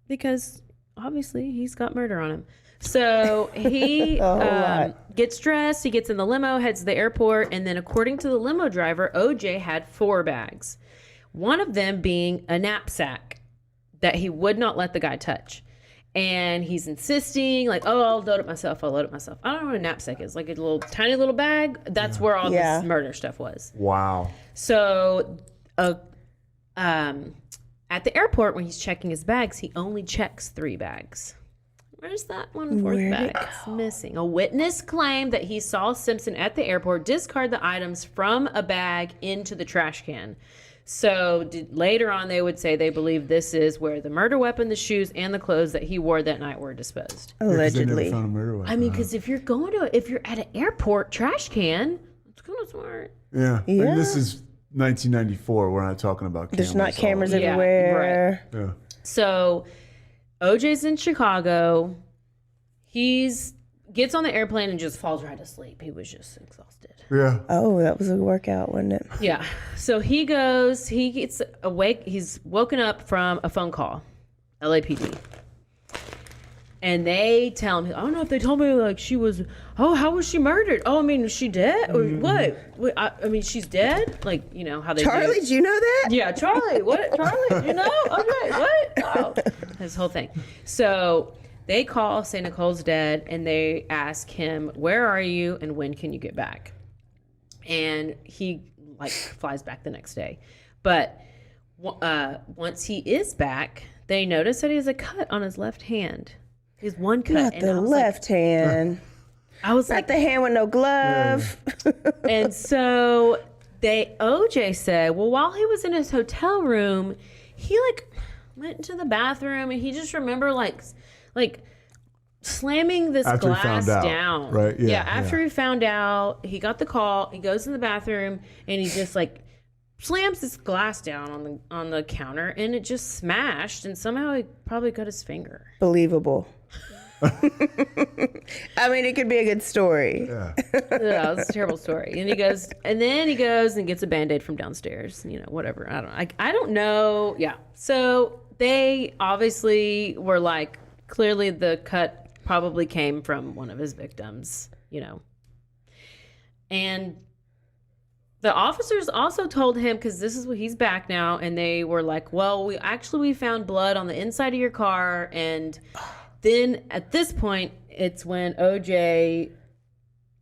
because obviously he's got murder on him. So he gets dressed, he gets in the limo, heads to the airport, and then according to the limo driver, OJ had 4 bags. One of them being a knapsack that he would not let the guy touch. And he's insisting, like, I'll load it myself. I don't know what a knapsack is. Like a little tiny little bag. That's where all this murder stuff was. Wow. So at the airport, when he's checking his bags, he only checks 3 bags. Where's that 1/4 bag? It's missing. A witness claimed that he saw Simpson at the airport discard the items from a bag into the trash can. So later on, they would say they believe this is where the murder weapon, the shoes, and the clothes that he wore that night were disposed. Allegedly. They never found a murder weapon. I mean, because if you're at an airport trash can, it's kind of smart. Yeah. And this is 1994. We're not talking about cameras. There's not cameras Yeah, everywhere. right. Yeah. So OJ's in Chicago. Gets on the airplane and just falls right asleep. He was just exhausted. Yeah. Oh, that was a workout, wasn't it? Yeah. So he gets awake. He's woken up from a phone call, LAPD. And they tell him, I don't know if they told me like she was, how was she murdered? Oh, I mean, is she dead? What? I mean, she's dead? Like, how they Charlie, do you know that? Yeah, Charlie. What? Charlie, Okay, what? Oh, this whole thing. So they call, say Nicole's dead, and they ask him, where are you and when can you get back? And he flies back the next day. But once he is back, they notice that he has a cut on his left hand. He has one cut. Not and the I was left hand. I was Not like, the hand with no glove. and so OJ said, well, while he was in his hotel room, he like went into the bathroom and he just remembered like slamming this After he glass found out, down. right? Yeah, After he found out, he got the call, he goes in the bathroom and he just like slams this glass down on the counter and it just smashed and somehow he probably cut his finger. Believable. I mean, it could be a good story. Yeah. Yeah, it's a terrible story. And he goes and gets a Band-Aid from downstairs, whatever. I don't know. Yeah. So they obviously were like, clearly the cut probably came from one of his victims, And the officers also told him, because this is what he's back now, and they were like, well, we found blood on the inside of your car, and then at this point, it's when OJ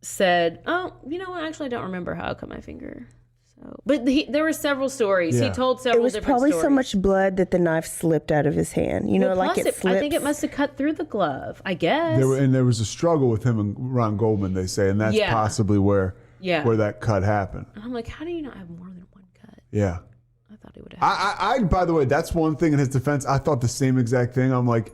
said, oh, you know what? Actually, I don't remember how I cut my finger. So, but there were several stories. Yeah. He told several It was different probably stories. so much blood that the knife slipped out of his hand. Well, like plus it slips. I think it must have cut through the glove, I guess. There was a struggle with him and Ron Goldman, they say, and that's possibly where that cut happened. And I'm like, how do you not have more than one cut? Yeah. I thought he would have. I by the way, that's one thing in his defense. I thought the same exact thing. I'm like,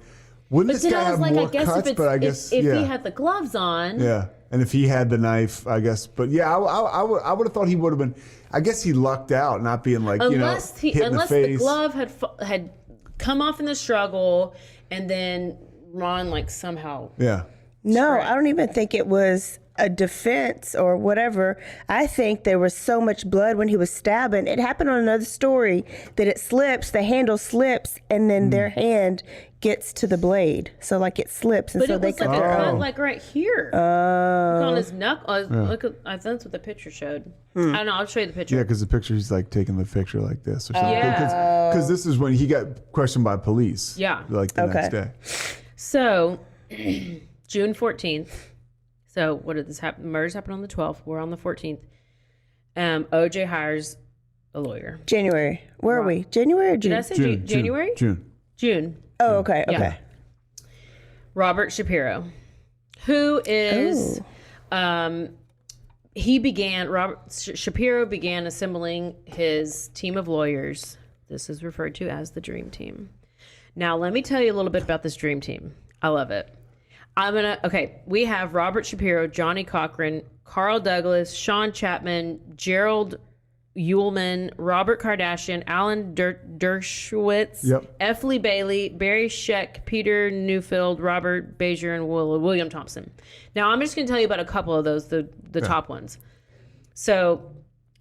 wouldn't this guy have more cuts? But I guess if he had the gloves on. Yeah. And if he had the knife, I guess. But yeah, I would have thought he would have been. I guess he lucked out, not being like unless hit in the face. The glove had come off in the struggle, and then Ron like somehow. Yeah. No, I don't even think it was a defense or whatever. I think there was so much blood when he was stabbing. It happened on another story that it slips, the handle slips, and then their hand gets to the blade. So like it slips, and But so it they was cut like their a cut own. like right here. Look on his knuckle. Look at, that's what the picture showed. I don't know. I'll show you the picture. Yeah, because the picture, he's like taking the picture like this or something. Yeah. Because this is when he got questioned by police. Yeah. Like the next day. So, June 14th. So, what did this happen? Murders happened on the 12th. We're on the 14th. OJ hires a lawyer. January. Where are we? January or June? Did I say January? June. Oh, okay. Yeah. Okay. Robert Shapiro, who is, Shapiro began assembling his team of lawyers. This is referred to as the Dream Team. Now, let me tell you a little bit about this Dream Team. I love it. We have Robert Shapiro, Johnny Cochran, Carl Douglas, Sean Chapman, Gerald Ullman, Robert Kardashian, Alan Dershowitz, F. Lee Bailey, Barry Scheck, Peter Neufeld, Robert Bezier, and William Thompson. Now, I'm just going to tell you about a couple of those, the top ones. So,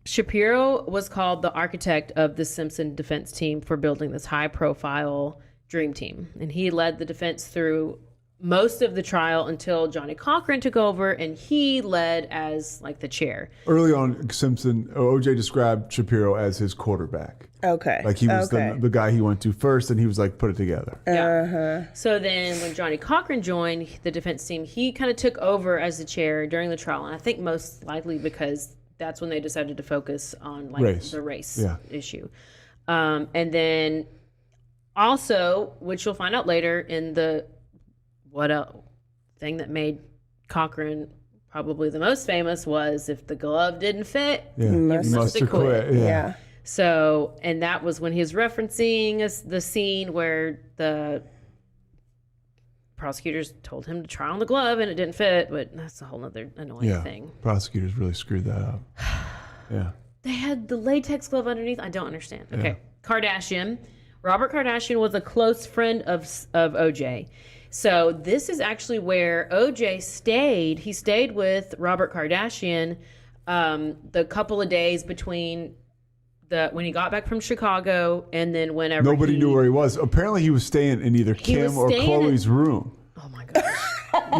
Shapiro was called the architect of the Simpson defense team for building this high-profile Dream Team. And he led the defense through most of the trial until Johnny Cochran took over, and he led as like the chair. Early on, OJ described Shapiro as his quarterback. Okay. Like he was the guy he went to first, and he was like, put it together. Yeah. So then when Johnny Cochran joined the defense team, he kind of took over as the chair during the trial. And I think most likely because that's when they decided to focus on like the race issue. And then also, which you'll find out later in the thing that made Cochran probably the most famous was if the glove didn't fit, you must have quit. Yeah. So, and that was when he was referencing the scene where the prosecutors told him to try on the glove and it didn't fit, but that's a whole other annoying thing. Prosecutors really screwed that up. Yeah. They had the latex glove underneath. I don't understand. Okay. Kardashian. Robert Kardashian was a close friend of OJ. So this is actually where OJ stayed. He stayed with Robert Kardashian the couple of days between when he got back from Chicago and then whenever nobody knew where he was. Apparently he was staying in either Kim or Chloe's room. Oh my gosh.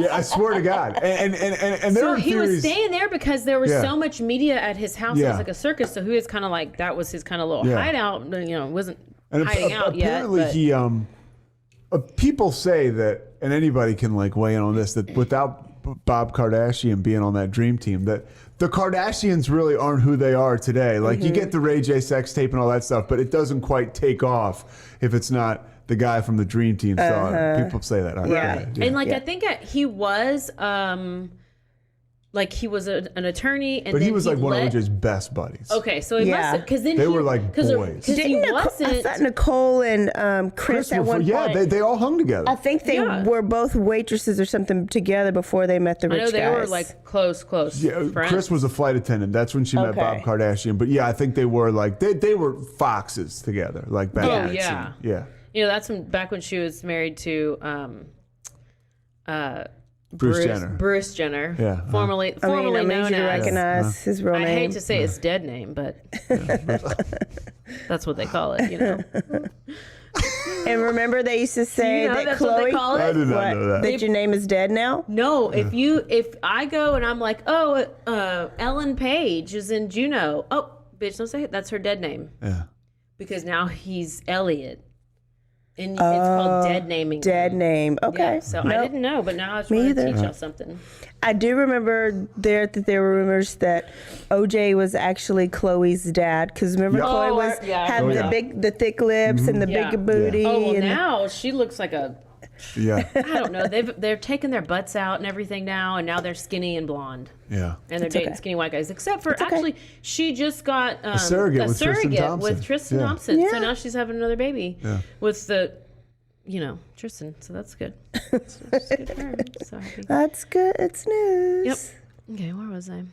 Yeah, I swear to God. And there so were he theories. was staying there because there was so much media at his house. It was like a circus. So he was kind of like, that was his kind of little hideout. Wasn't hiding out yet. Apparently he, people say that, and anybody can like weigh in on this, that without Bob Kardashian being on that dream team, that the Kardashians really aren't who they are today. Like you get the Ray J sex tape and all that stuff, but it doesn't quite take off if it's not the guy from the dream team star. People say that. And like, I think he was, like he was an attorney, and but then he was like one of OJ's best buddies. Okay, so he must have, because then they were like boys. Because he wasn't. I thought Nicole and Chris at one point. they all hung together. I think they were both waitresses or something together before they met the rich guys. I know they were like close friends. Chris was a flight attendant. That's when she met Bob Kardashian. But I think they were like they were foxes together, like back in the yeah. You know, that's back when she was married to Bruce Jenner. Yeah. Formerly known as. Recognize his real name. I hate to say his dead name, but that's what they call it, you know. And remember, they used to say that that's Chloe. What they call it? I did not know that. That your name is dead now? No, if I go and I'm like, Ellen Page is in Juno. Oh, bitch, don't say it. That's her dead name. Yeah. Because now he's Elliot. And it's called dead naming. Dead name. Okay. Yeah, so I didn't know, but now I was trying to teach y'all something. I do remember that there were rumors that OJ was actually Chloe's dad, because remember Chloe had the thick lips and the big booty. Oh, well, now she looks like a. Yeah. I don't know. They're taking their butts out and everything now, and now they're skinny and blonde. Yeah. And they're dating skinny white guys. Except for she just got a surrogate with Tristan Thompson. Yeah. So now she's having another baby with the, Tristan. So that's good. That's good for her. So happy. That's good. It's news. Yep. Okay, where was I?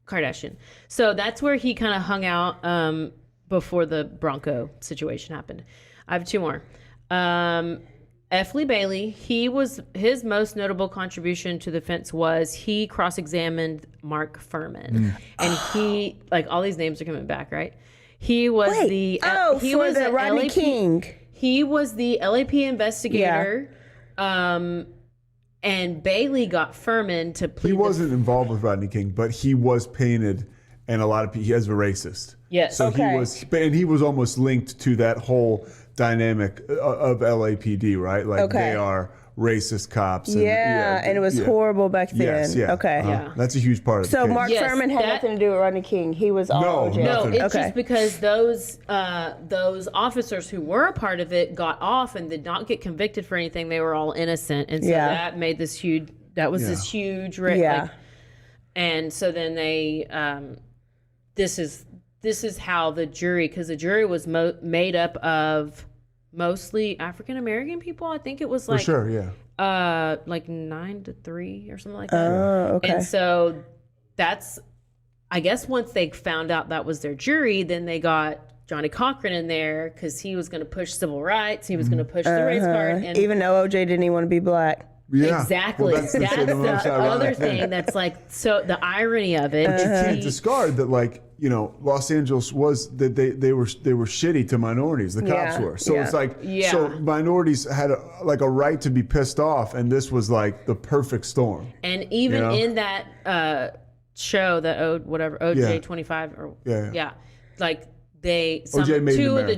Kardashian. So that's where he kind of hung out before the Bronco situation happened. I have two more. F. Lee Bailey, his most notable contribution to the defense was he cross-examined Mark Furman. And he, like, all these names are coming back, right? He was the Rodney King. He was the LAP investigator. And Bailey got Furman to plead. He wasn't involved with Rodney King, but he was painted, and a lot of people, he was a racist. Yes. So he was almost linked to that whole dynamic of LAPD, right? Like they are racist cops. And, and it was horrible back then. Yes, yeah. Okay. That's a huge part of the case. So Mark Furman had nothing to do with Rodney King. He was all OJ. No, it's just because those officers who were a part of it got off and did not get convicted for anything. They were all innocent, and so that made this huge. That was this huge. And so then they. This is how the jury, because the jury was made up of mostly African American people. I think it was like For sure, like 9-3 or something like that. Oh, okay. And so that's, I guess once they found out that was their jury, then they got Johnny Cochran in there because he was going to push civil rights. He was going to push the race card. And even though OJ didn't even want to be black. Yeah. Exactly. Well, that's the other thing that's like, so the irony of it. But you can't discard that, like, Los Angeles was that they were shitty to minorities. The cops were. So it's like, so minorities had a right to be pissed off, and this was like the perfect storm. And even in that show, that OJ 25 or like two of the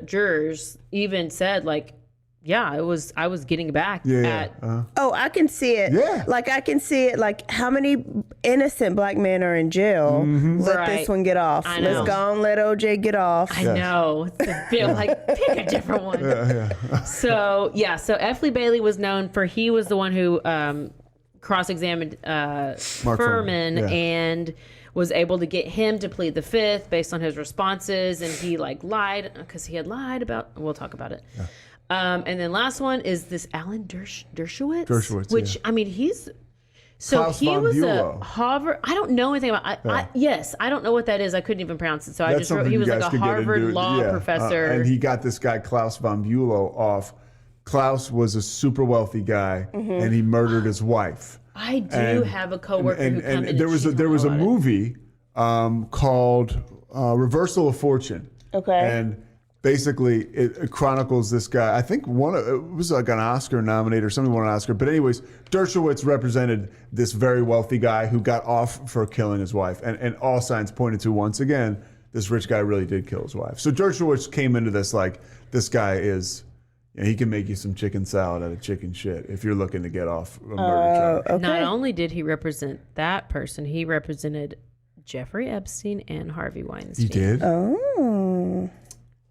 jurors even said like. Yeah, I was getting back at. Oh, I can see it. Yeah. Like, I can see it. Like, how many innocent black men are in jail? Let this one get off. I know. Let's go and let OJ get off. I know. To feel like, pick a different one. So F. Lee Bailey was known for, he was the one who cross-examined Furman and was able to get him to plead the fifth based on his responses. And he, like, lied because he had lied about, we'll talk about it. Yeah. And then last one is this Alan Dershowitz, which I mean, he's Klaus he von was Bülow. a Harvard. I don't know anything about. I don't know what that is. I couldn't even pronounce it. So I just wrote. He was like a Harvard law professor, and he got this guy Klaus von Bülow off. Klaus was a super wealthy guy, and he murdered his wife. I do have a coworker who come in. There was a movie called Reversal of Fortune. Okay. And basically, it chronicles this guy. I think it was like an Oscar nominated or somebody won an Oscar. But anyways, Dershowitz represented this very wealthy guy who got off for killing his wife. And all signs pointed to, once again, this rich guy really did kill his wife. So Dershowitz came into this like, this guy is, Yeah, he can make you some chicken salad out of chicken shit if you're looking to get off a murder charge. Okay. Not only did he represent that person, he represented Jeffrey Epstein and Harvey Weinstein. He did? Oh.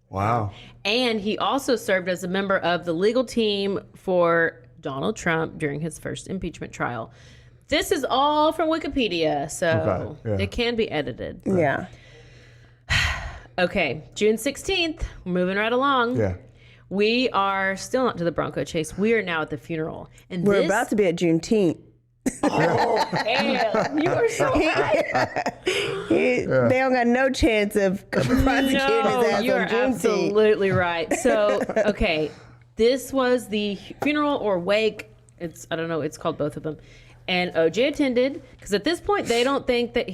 Wow. And he also served as a member of the legal team for Donald Trump during his first impeachment trial. This is all from Wikipedia, so it can be edited. Yeah. Okay, June 16th, we're moving right along. Yeah. We are still not to the Bronco chase. We are now at the funeral. And We're about to be at Juneteenth. Oh, damn. You are so right. They don't got no chance of prosecuting his ass you on are Juneteenth. absolutely right. So, okay, this was the funeral or wake. I don't know. It's called both of them. And OJ attended because at this point they don't think that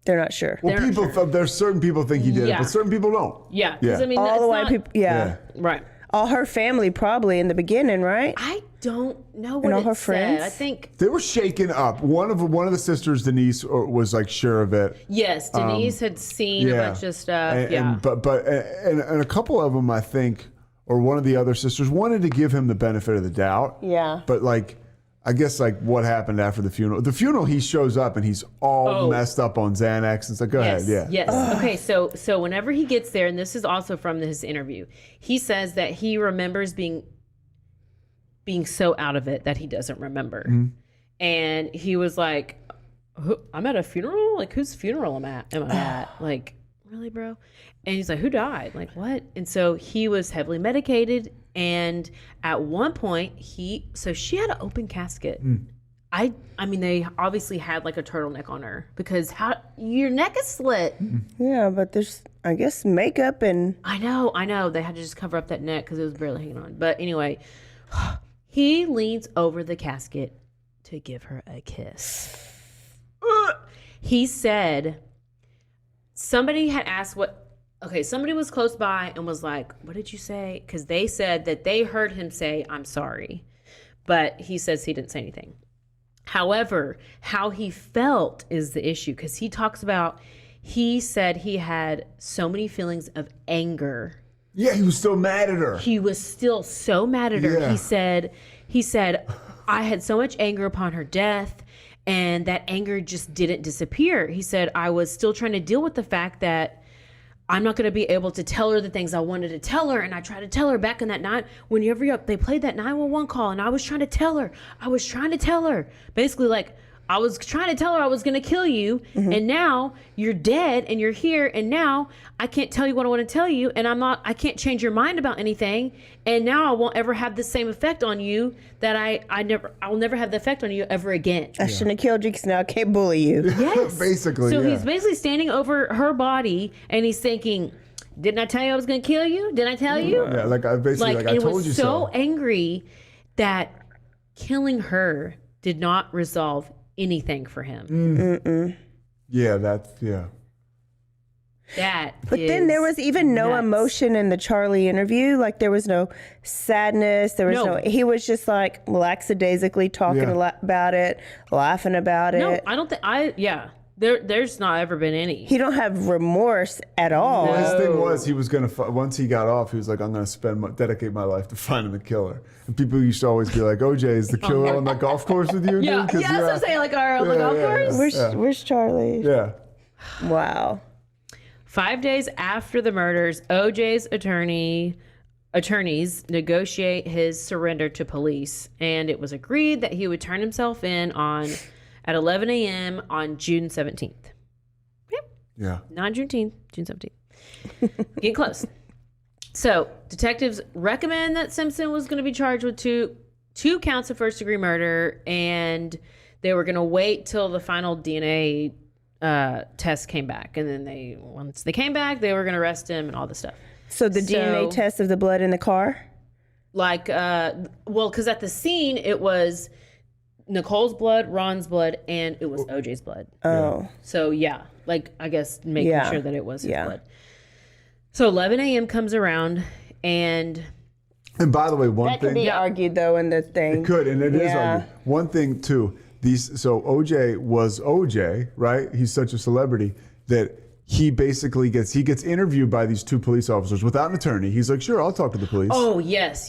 They're not sure. Well, there's certain people think he did it, but certain people don't. Yeah, because I mean, all the white not, people. Yeah. Right. All her family probably in the beginning, right? I don't know And what all it her said. friends? I think They were shaken up. One of the sisters, Denise, was like sure of it. yes, Denise had seen a bunch of stuff. And a couple of them, I think, or one of the other sisters wanted to give him the benefit of the doubt. Yeah. But like, I guess like what happened after the funeral. The funeral, he shows up and he's all messed up on Xanax. It's like, go ahead, yeah. Yes. Okay. So whenever he gets there, and this is also from his interview, he says that he remembers being so out of it that he doesn't remember. Mm-hmm. And he was like, I'm at a funeral? Like, whose funeral am I at? Like, really, bro? And he's like, who died? Like, what? And so he was heavily medicated. And at one point, she had an open casket. I mean, they obviously had like a turtleneck on her because your neck is slit. Yeah, but there's, I guess, makeup and. I know. They had to just cover up that neck because it was barely hanging on. But anyway, he leans over the casket to give her a kiss. He said, somebody had asked somebody was close by and was like, what did you say? Because they said that they heard him say, I'm sorry. But he says he didn't say anything. However, how he felt is the issue because he said he had so many feelings of anger. Yeah, he was still mad at her. He was still so mad at her. Yeah. He said, I had so much anger upon her death and that anger just didn't disappear. He said, I was still trying to deal with the fact that I'm not going to be able to tell her the things I wanted to tell her. And I tried to tell her back in that night, whenever they played that 911 call and I was trying to tell her. Basically, like, I was trying to tell her I was going to kill you. And now you're dead and you're here. And now I can't tell you what I want to tell you. And I can't change your mind about anything. And now I won't ever have the same effect on you that I'll never have the effect on you ever again. I shouldn't have killed you because now I can't bully you. Yes. Basically, So yeah. he's basically standing over her body and he's thinking, didn't I tell you I was going to kill you? Didn't I tell you? Yeah, like I basically, like I told you so. He was so angry that killing her did not resolve anything for him. Yeah, that's, yeah. But then there was even no nuts. emotion in the Charlie interview. Like there was no sadness. There was no. He was just like lackadaisically talking a lot about it, laughing about it. No, I don't think there's not ever been any. He don't have remorse at all. Well, his thing was he was gonna once he got off, he was like, I'm gonna dedicate my life to finding the killer. And people used to always be like, OJ is the killer on the golf course with you, Yeah, dude? that's what I'm saying. Like, on the golf course. Where's Charlie? Yeah. Wow. 5 days after the murders, OJ's attorneys negotiate his surrender to police, and it was agreed that he would turn himself in at 11 a.m. on June 17th. Yep. Yeah. Not Juneteenth, June 17th. Getting close. So detectives recommend that Simpson was going to be charged with two counts of first-degree murder, and they were going to wait till the final DNA test came back. And then once they came back, they were going to arrest him and all this stuff. So the DNA test of the blood in the car? Like, because at the scene, it was Nicole's blood, Ron's blood, and it was OJ's blood. Oh. So, yeah, like, I guess making sure that it was his blood. So 11 a.m. comes around, and by the way, one that thing. could be argued, though, in the thing. It could, and it is argued. One thing, too. So OJ was OJ, right? He's such a celebrity that he basically gets interviewed by these two police officers without an attorney. He's like, sure, I'll talk to the police. Oh, yes.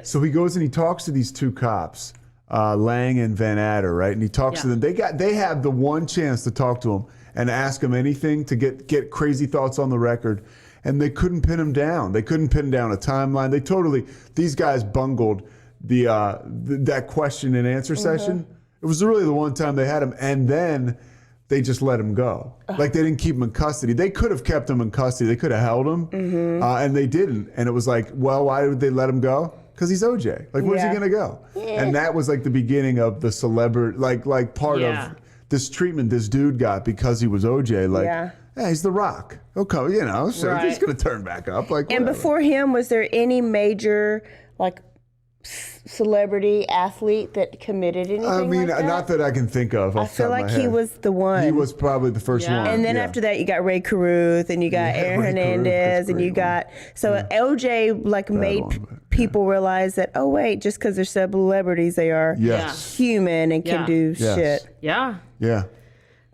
So he goes and he talks to these two cops, Lang and Van Adder, right? And he talks to them. They have the one chance to talk to him and ask him anything to get crazy thoughts on the record. And they couldn't pin him down. They couldn't pin down a timeline. These guys bungled that question and answer session. It was really the one time they had him. And then they just let him go. Like, they didn't keep him in custody. They could have kept him in custody. They could have held him, and they didn't. And it was like, well, why would they let him go? Because he's OJ. Like, where's he going to go? And that was like the beginning of the celebrity, like part of this treatment this dude got because he was OJ. Like, yeah, he's The Rock. Okay, so he's going to turn back up. Like, and before him, was there any major, like, celebrity athlete that committed anything like that? Not that I can think of. I feel like he was the one. He was probably the first one. And then after that, you got Ray Caruth, and you got Aaron Hernandez, and you got OJ made people realize that, oh wait, just because they're celebrities, they are human and can do shit. Yeah.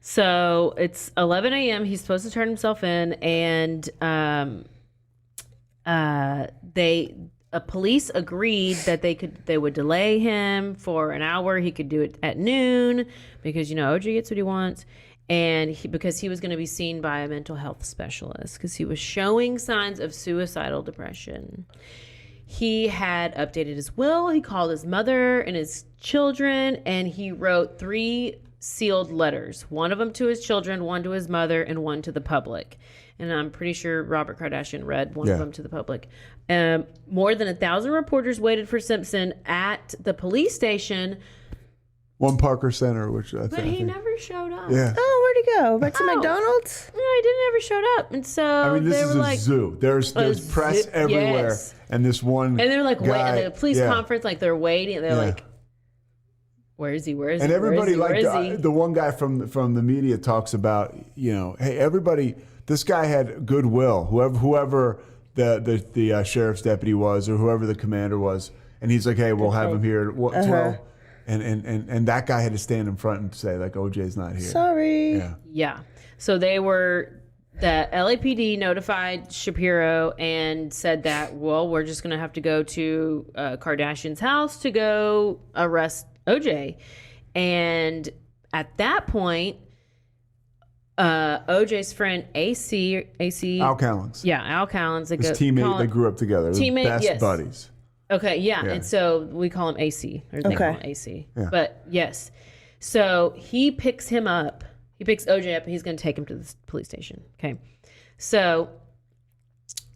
So it's 11 a.m. He's supposed to turn himself in, and police agreed that they would delay him for an hour. He could do it at noon because OJ gets what he wants, and because he was going to be seen by a mental health specialist because he was showing signs of suicidal depression. He had updated his will. He called his mother and his children, and he wrote 3 sealed letters. One of them to his children, one to his mother, and one to the public. And I'm pretty sure Robert Kardashian read one of them to the public. More than 1,000 reporters waited for Simpson at the police station. One Parker Center, but he never showed up. Yeah. Oh, where'd he go? Back to McDonald's? No, he didn't ever showed up. And so this is a zoo. There's press everywhere, and this one. And they're like, guy, wait, at the police conference, like they're waiting. They're like, where is he? Where is he? And everybody, where is he? The one guy from the media talks about, hey, everybody, this guy had goodwill. Whoever the sheriff's deputy was, or whoever the commander was, and he's like, hey, we'll have him here at 12. And that guy had to stand in front and say, like, OJ's not here. Sorry. Yeah. So the LAPD notified Shapiro and said that, well, we're just going to have to go to Kardashian's house to go arrest OJ. And at that point, OJ's friend AC Al Cowlings. Yeah, Al Cowlings. His teammate, they grew up together. Best buddies. Okay, yeah. And so we call him AC, or they call him AC. Yeah. But yes. So he picks him up. He picks OJ up, and he's going to take him to the police station. Okay. So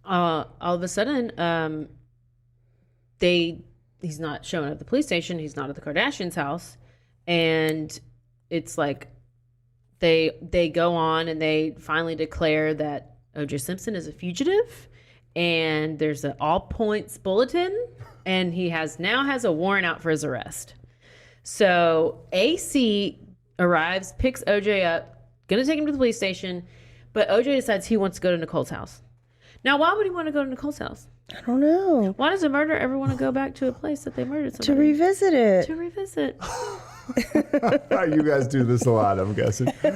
all of a sudden, he's not showing up at the police station. He's not at the Kardashians' house. And it's like they go on, and they finally declare that OJ Simpson is a fugitive. And there's an all-points bulletin, and he now has a warrant out for his arrest. So AC arrives, picks OJ up, gonna take him to the police station, but OJ decides he wants to go to Nicole's house. Now, why would he want to go to Nicole's house? I don't know. Why does a murderer ever want to go back to a place that they murdered somebody? To revisit it. To revisit. You guys do this a lot, I'm guessing. But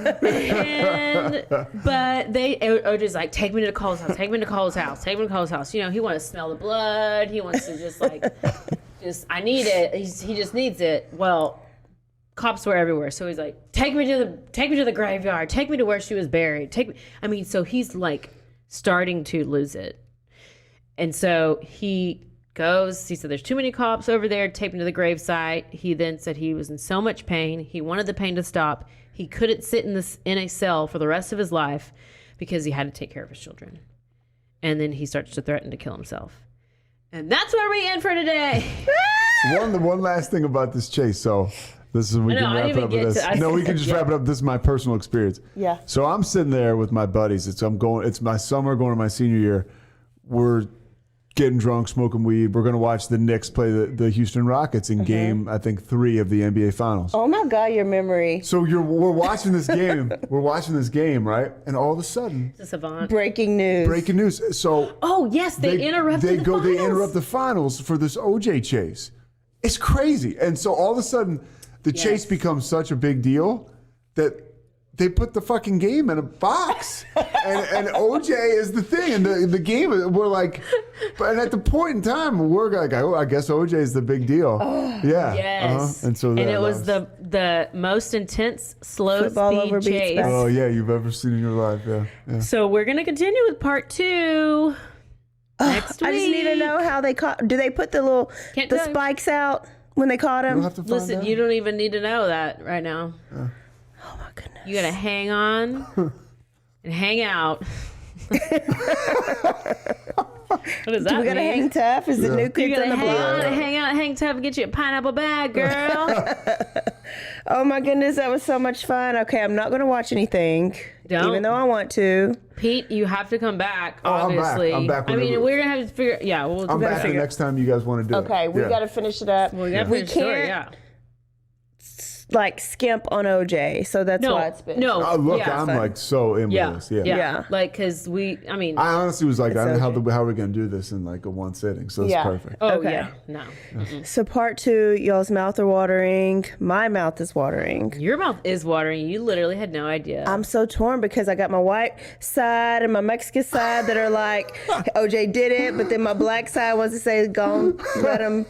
OJ's like, take me to Nicole's house, take me to Nicole's house, take me to Nicole's house. He wants to smell the blood. He wants to I need it. He just needs it. Well, cops were everywhere. So he's like, take me to the graveyard, take me to where she was buried. So he's like starting to lose it. And so he goes, he said, there's too many cops over there, take me to the gravesite. He then said he was in so much pain. He wanted the pain to stop. He couldn't sit in a cell for the rest of his life because he had to take care of his children. And then he starts to threaten to kill himself. And that's where we end for today. One last thing about this chase. So this is, we can wrap it up with this. We can just wrap it up. This is my personal experience. Yeah. So I'm sitting there with my buddies. It's my summer going to my senior year. We're getting drunk, smoking weed. We're going to watch the Knicks play the Houston Rockets in game, I think, 3 of the NBA Finals. Oh my God, your memory. So we're watching this game. We're watching this game, right? And all of a sudden, breaking news. So they interrupt the finals. They interrupt the finals for this OJ chase. It's crazy. And so all of a sudden, the chase becomes such a big deal that they put the fucking game in a box, and OJ is the thing, and the game. We're like, and at the point in time, we're like, oh, I guess OJ is the big deal. Yeah. Yes. And so it was the most intense slow Football speed over beats chase. back. Oh yeah, you've ever seen in your life. Yeah. So we're gonna continue with part 2 next week. I just need to know how they caught. Do they put the Can't tell you. spikes out when they caught him? You'll have to find Listen, out. you don't even need to know that right now. Oh my goodness. You gotta hang on and hang out. What does that We gotta mean? hang tough. Is it new You kids on gotta the hang on block? and hang out and hang tough and get you a pineapple bag, girl. Oh my goodness, that was so much fun. Okay, I'm not gonna watch anything, Don't. even though I want to. Pete, you have to come back, Oh, I'm back. obviously. I'm back I mean, whenever- we're gonna have to figure. Yeah, we'll I'm gotta back the figure. next time you guys want to do it. Okay, we Yeah. gotta finish it up. We gotta We finish the story, can't yeah. like skimp on OJ, so that's No, why it's been. no. Oh, look, Yeah. I'm like so in with Yeah, this. yeah, Yeah. Like, cause I mean, I honestly was like, It's I don't know okay. how are we gonna do this in like a one sitting? So it's Yeah. perfect. oh okay. yeah, no. So part 2, y'all's mouth are watering. My mouth is watering. Your mouth is watering. You literally had no idea. I'm so torn because I got my white side and my Mexican side that are like, OJ did it, but then my black side wants to say, go let him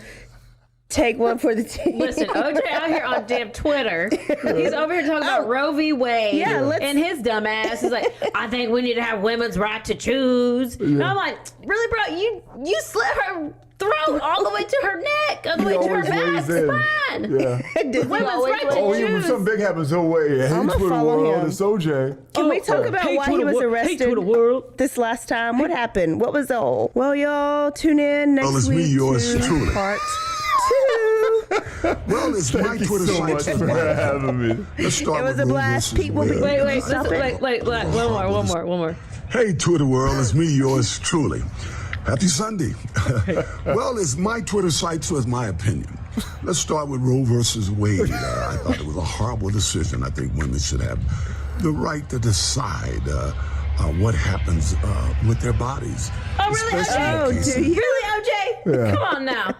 take one for the team. Listen, OJ out here on damn Twitter. He's over here talking about Roe v. Wade. Yeah, let's- and his dumb ass is like, I think we need to have women's right to choose. And I'm like, really, bro? You slit her throat all the way to her neck, all the way to her always back, weighs in. spine. Yeah. Women's right to Oh, even if choose. something big happens, he'll wait. Hey, I'ma Twitter follow world, him. it's OJ. Can we talk about Hey, why he Twitter was wor- hey, arrested Twitter world. this last time? What happened? What was the whole? Well, y'all tune in next Well, it's me, week yours to truly. part 2. Well, it's my Thank you Twitter so site. much so for my- having me. Let's start It was with a Roe blast. versus Pete will be- Wade. Wait, Stop listen, it. wait, one more. Hey, Twitter world, it's me, yours truly. Happy Sunday. Well, it's my Twitter site, so it's my opinion. Let's start with Roe versus Wade. I thought it was a horrible decision. I think women should have the right to decide what happens with their bodies. Oh, really, especially in Oh, cases- do you? Really, OJ? Come on now.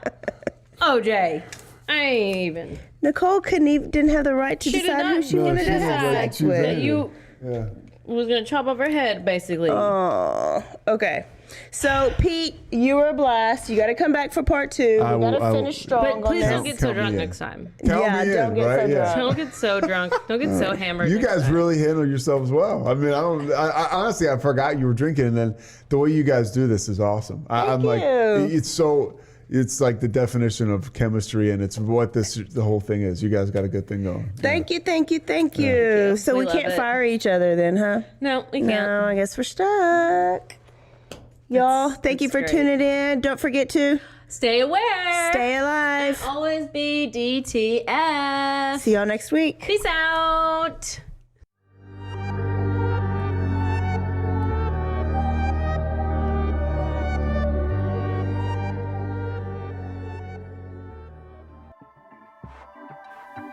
OJ. I ain't even. Nicole didn't have the right to She did decide who not. she No, wanted she to did have not. sex She with. did. You Yeah. was gonna chop off her head, basically. Oh, okay. So, Pete, you were a blast. You got to come back for part 2. We I will- got to I will- finish strong But on please this. don't get so Count me drunk in. next time. Count Yeah, me don't in, get so right? drunk. Yeah. Don't get so drunk. Don't get so hammered. You next guys time. really handle yourselves well. I mean, I honestly, I forgot you were drinking, and then the way you guys do this is awesome. I'm like, you. it's like the definition of chemistry, and it's what the whole thing is. You guys got a good thing going. Thank you. you. So We we love can't it. fire each other then, huh? No, we can't. No, I guess we're stuck. Y'all, thank you for great. tuning in. Don't forget to Stay aware. stay alive. Always be DTF. See y'all next week. Peace out.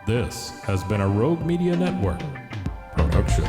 This has been a Rogue Media Network production.